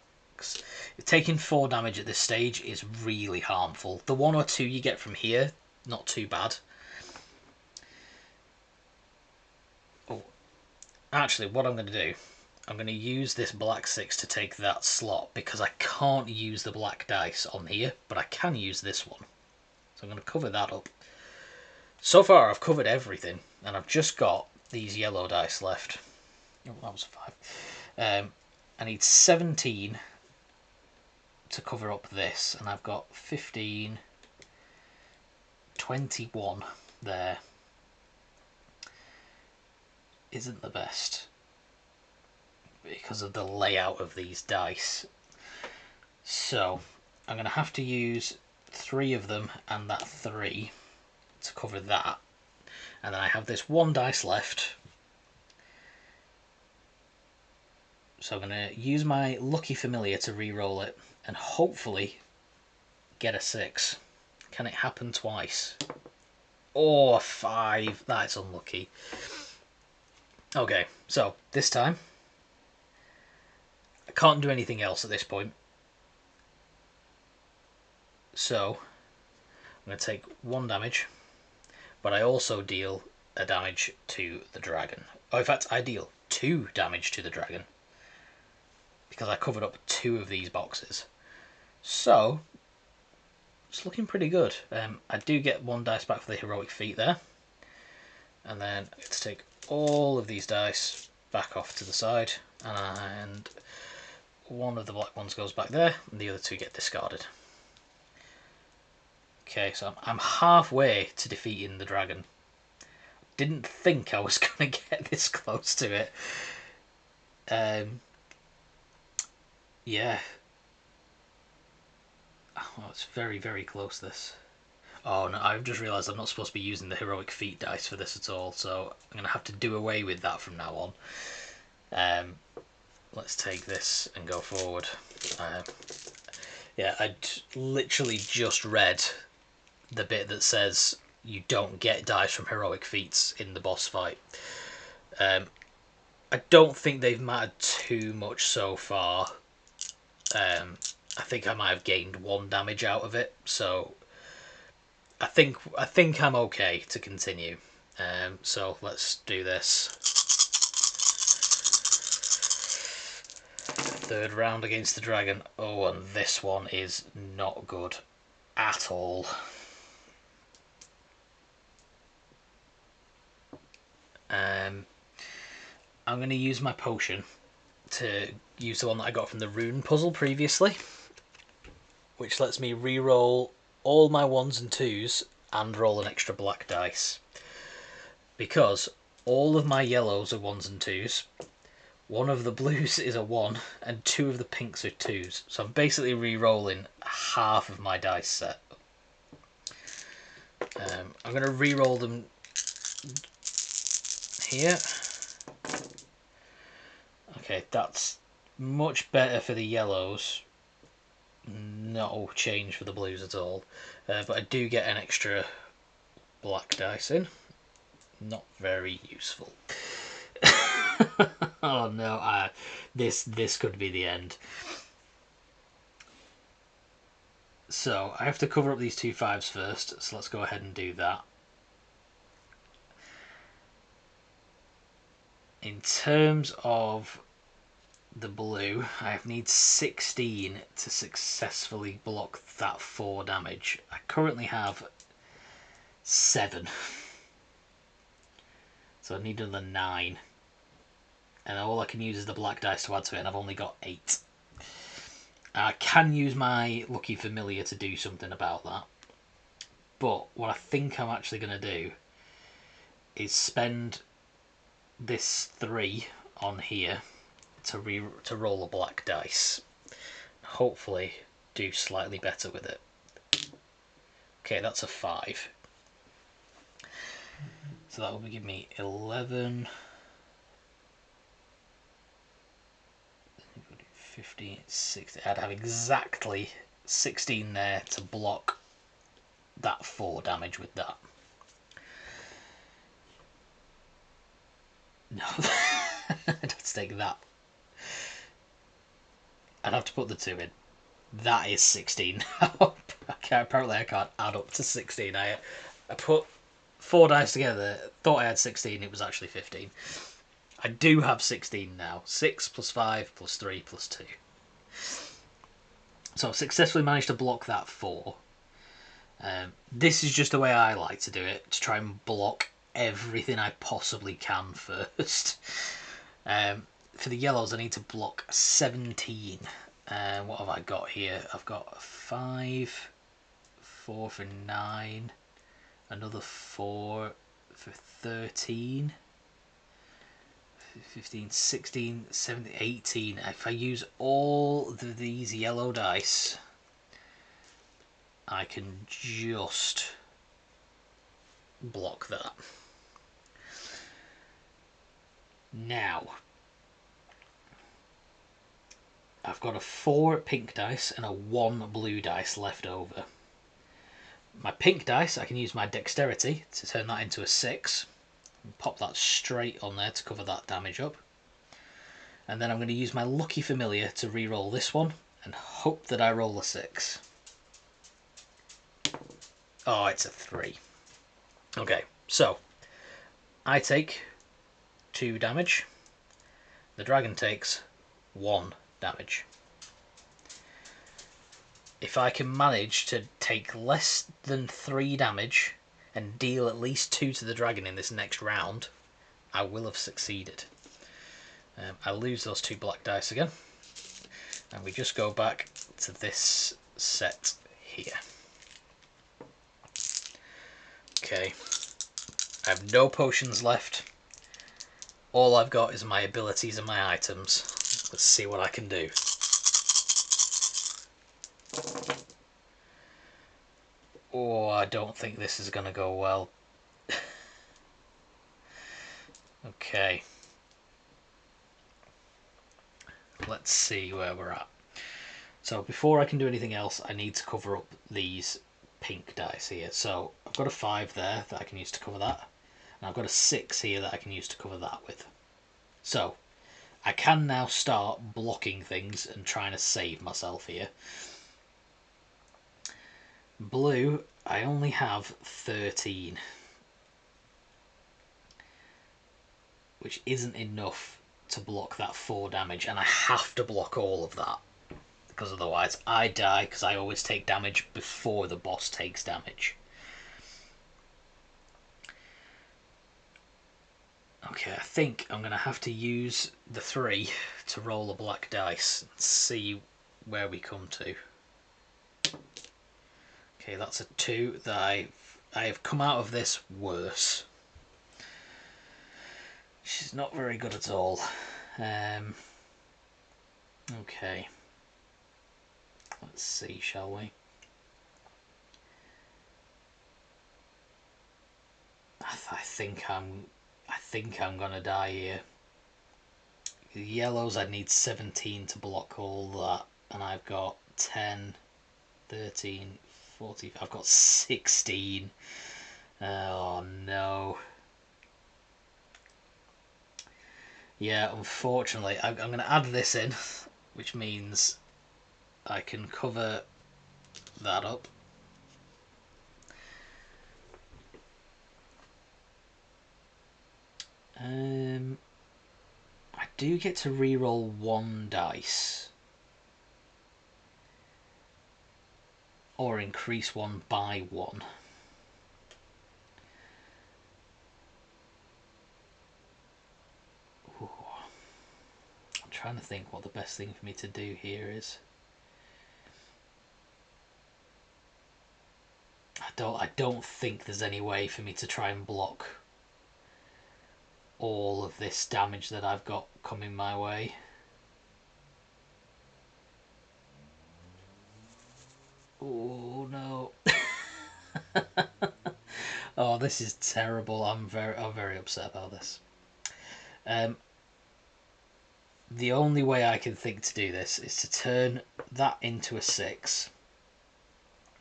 Taking 4 damage at this stage is really harmful. The 1 or 2 you get from here, not too bad. Oh, actually, what I'm going to do, I'm going to use this black 6 to take that slot, because I can't use the black dice on here, but I can use this one. So I'm going to cover that up. So far I've covered everything, and I've just got these yellow dice left. Oh, that was a 5. I need 17 to cover up this, and I've got 15, 21 there. Isn't the best because of the layout of these dice. So I'm going to have to use 3 of them and that 3 to cover that. And then I have this 1 dice left. So I'm going to use my lucky familiar to re-roll it and hopefully get a 6. Can it happen twice? Oh, a 5. That's unlucky. Okay, so this time I can't do anything else at this point. So I'm going to take 1 damage, but I also deal a damage to the dragon. Oh, in fact, I deal 2 damage to the dragon because I covered up 2 of these boxes. So, it's looking pretty good. I do get 1 dice back for the heroic feat there. And then let's take all of these dice back off to the side, and 1 of the black ones goes back there, and the other 2 get discarded. Okay, so I'm halfway to defeating the dragon. Didn't think I was going to get this close to it. Yeah. Oh, it's very, very close, this. Oh, no, I've just realised I'm not supposed to be using the heroic feat dice for this at all, so I'm going to have to do away with that from now on. Let's take this and go forward. Yeah, I'd literally just read the bit that says you don't get dice from heroic feats in the boss fight. I don't think they've mattered too much so far. I think I might have gained 1 damage out of it, so I think I'm okay to continue. So let's do this. 3rd round against the dragon. Oh, and this one is not good at all. I'm going to use my potion to use the one that I got from the rune puzzle previously, which lets me re-roll all my 1s and 2s and roll an extra black dice. Because all of my yellows are 1s and 2s, 1 of the blues is a 1, and 2 of the pinks are 2s. So I'm basically re-rolling half of my dice set. I'm going to re-roll them here. Okay, that's much better for the yellows. No change for the blues at all. But I do get an extra black dice in. Not very useful. Oh no, this could be the end. So I have to cover up these 2 5s first, so let's go ahead and do that. In terms of the blue, I need 16 to successfully block that 4 damage. I currently have 7. So I need another 9. And all I can use is the black dice to add to it, and I've only got 8. I can use my Lucky Familiar to do something about that. But what I think I'm actually going to do is spend this 3 on here to roll a black dice. Hopefully do slightly better with it. Okay, that's a 5. So that will give me 11, 15, 16. I'd have exactly 16 there to block that 4 damage with that. No, I'd have to take that. I'd have to put the 2 in. That is 16 now. Apparently I can't add up to 16. I put 4 dice together, thought I had 16, it was actually 15. I do have 16 now. 6 plus 5 plus 3 plus 2. So I've successfully managed to block that 4. This is just the way I like to do it, to try and block everything I possibly can first. For the yellows, I need to block 17. What have I got here? I've got 5, 4 for 9, another 4 for 13, 15, 16, 17, 18. If I use all of these yellow dice, I can just block that. Now, I've got a 4 pink dice and a 1 blue dice left over. My pink dice, I can use my dexterity to turn that into a 6. And pop that straight on there to cover that damage up. And then I'm going to use my Lucky Familiar to re-roll this one and hope that I roll a 6. Oh, it's a 3. Okay, so I take 2 damage. The dragon takes 1 damage. If I can manage to take less than 3 damage and deal at least 2 to the dragon in this next round, I will have succeeded. I'll lose those 2 black dice again, and we just go back to this set here. Okay, I have no potions left. All I've got is my abilities and my items. Let's see what I can do. Oh, I don't think this is going to go well. Okay. Let's see where we're at. So before I can do anything else, I need to cover up these pink dice here. So I've got a 5 there that I can use to cover that. And I've got a 6 here that I can use to cover that with. So I can now start blocking things and trying to save myself here. Blue, I only have 13. Which isn't enough to block that 4 damage. And I have to block all of that. Because otherwise I die, because I always take damage before the boss takes damage. Okay, I think I'm going to have to use the 3 to roll a black dice and see where we come to. Okay, that's a 2 that I have come out of this worse. She's not very good at all. Okay. Let's see, shall we? I think I'm gonna die here. The yellows, I need 17 to block all that, and I've got 10, 13, 14. I've got 16. Oh no. Yeah, unfortunately, I'm going to add this in, which means I can cover that up. I do get to re-roll 1 dice. Or increase 1 by 1. Ooh. I'm trying to think what the best thing for me to do here is. I don't think there's any way for me to try and block all of this damage that I've got coming my way. Oh no. Oh, this is terrible. I'm very upset about this. The only way I can think to do this is to turn that into a 6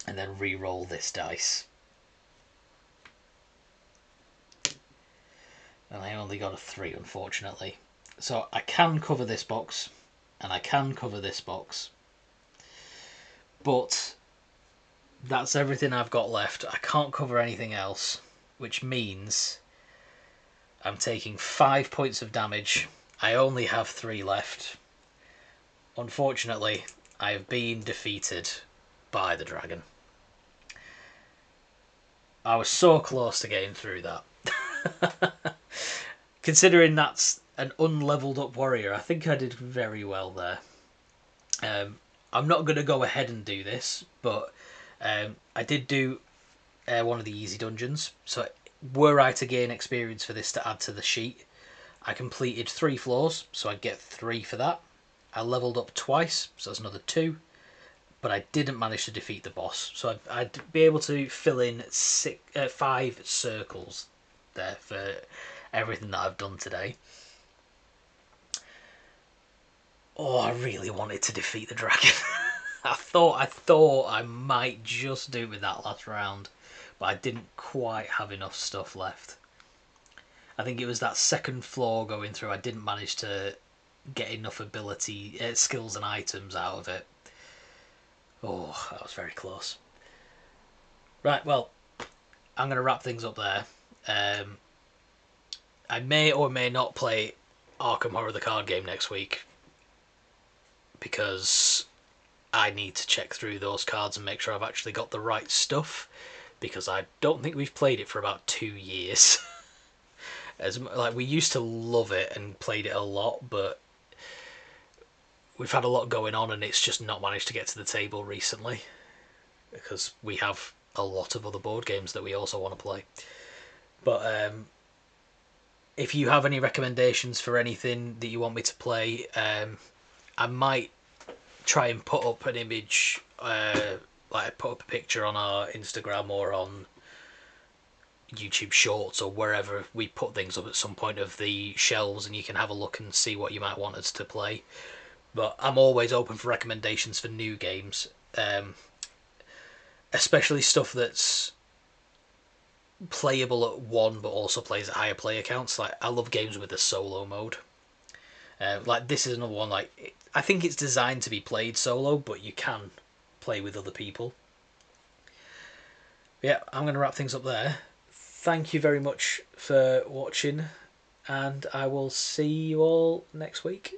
and then re-roll this dice. And I only got a 3, unfortunately. So I can cover this box, and I can cover this box. But that's everything I've got left. I can't cover anything else, which means I'm taking 5 points of damage. I only have 3 left. Unfortunately, I have been defeated by the dragon. I was so close to getting through that. Considering that's an unleveled up warrior, I think I did very well there. I'm not going to go ahead and do this, but I did do one of the easy dungeons. So were I to gain experience for this to add to the sheet, I completed 3 floors, so I'd get 3 for that. I leveled up twice, so that's another 2. But I didn't manage to defeat the boss, so I'd be able to fill in 5 circles there for everything that I've done today. Oh, I really wanted to defeat the dragon. I thought I might just do it with that last round, but I didn't quite have enough stuff left. I think it was that second floor going through, I didn't manage to get enough ability, skills and items out of it. Oh, that was very close. Right, well, I'm going to wrap things up there. I may or may not play Arkham Horror the card game next week because I need to check through those cards and make sure I've actually got the right stuff, because I don't think we've played it for about 2 years. We used to love it and played it a lot, but we've had a lot going on and it's just not managed to get to the table recently because we have a lot of other board games that we also want to play. But if you have any recommendations for anything that you want me to play, I might try and put up an image, put up a picture on our Instagram or on YouTube Shorts or wherever we put things up at some point of the shelves, and you can have a look and see what you might want us to play. But I'm always open for recommendations for new games, especially stuff that's playable at one but also plays at higher player counts. Like, I love games with a solo mode. This is another one. I think it's designed to be played solo, but you can play with other people. Yeah, I'm going to wrap things up there. Thank you very much for watching, and I will see you all next week.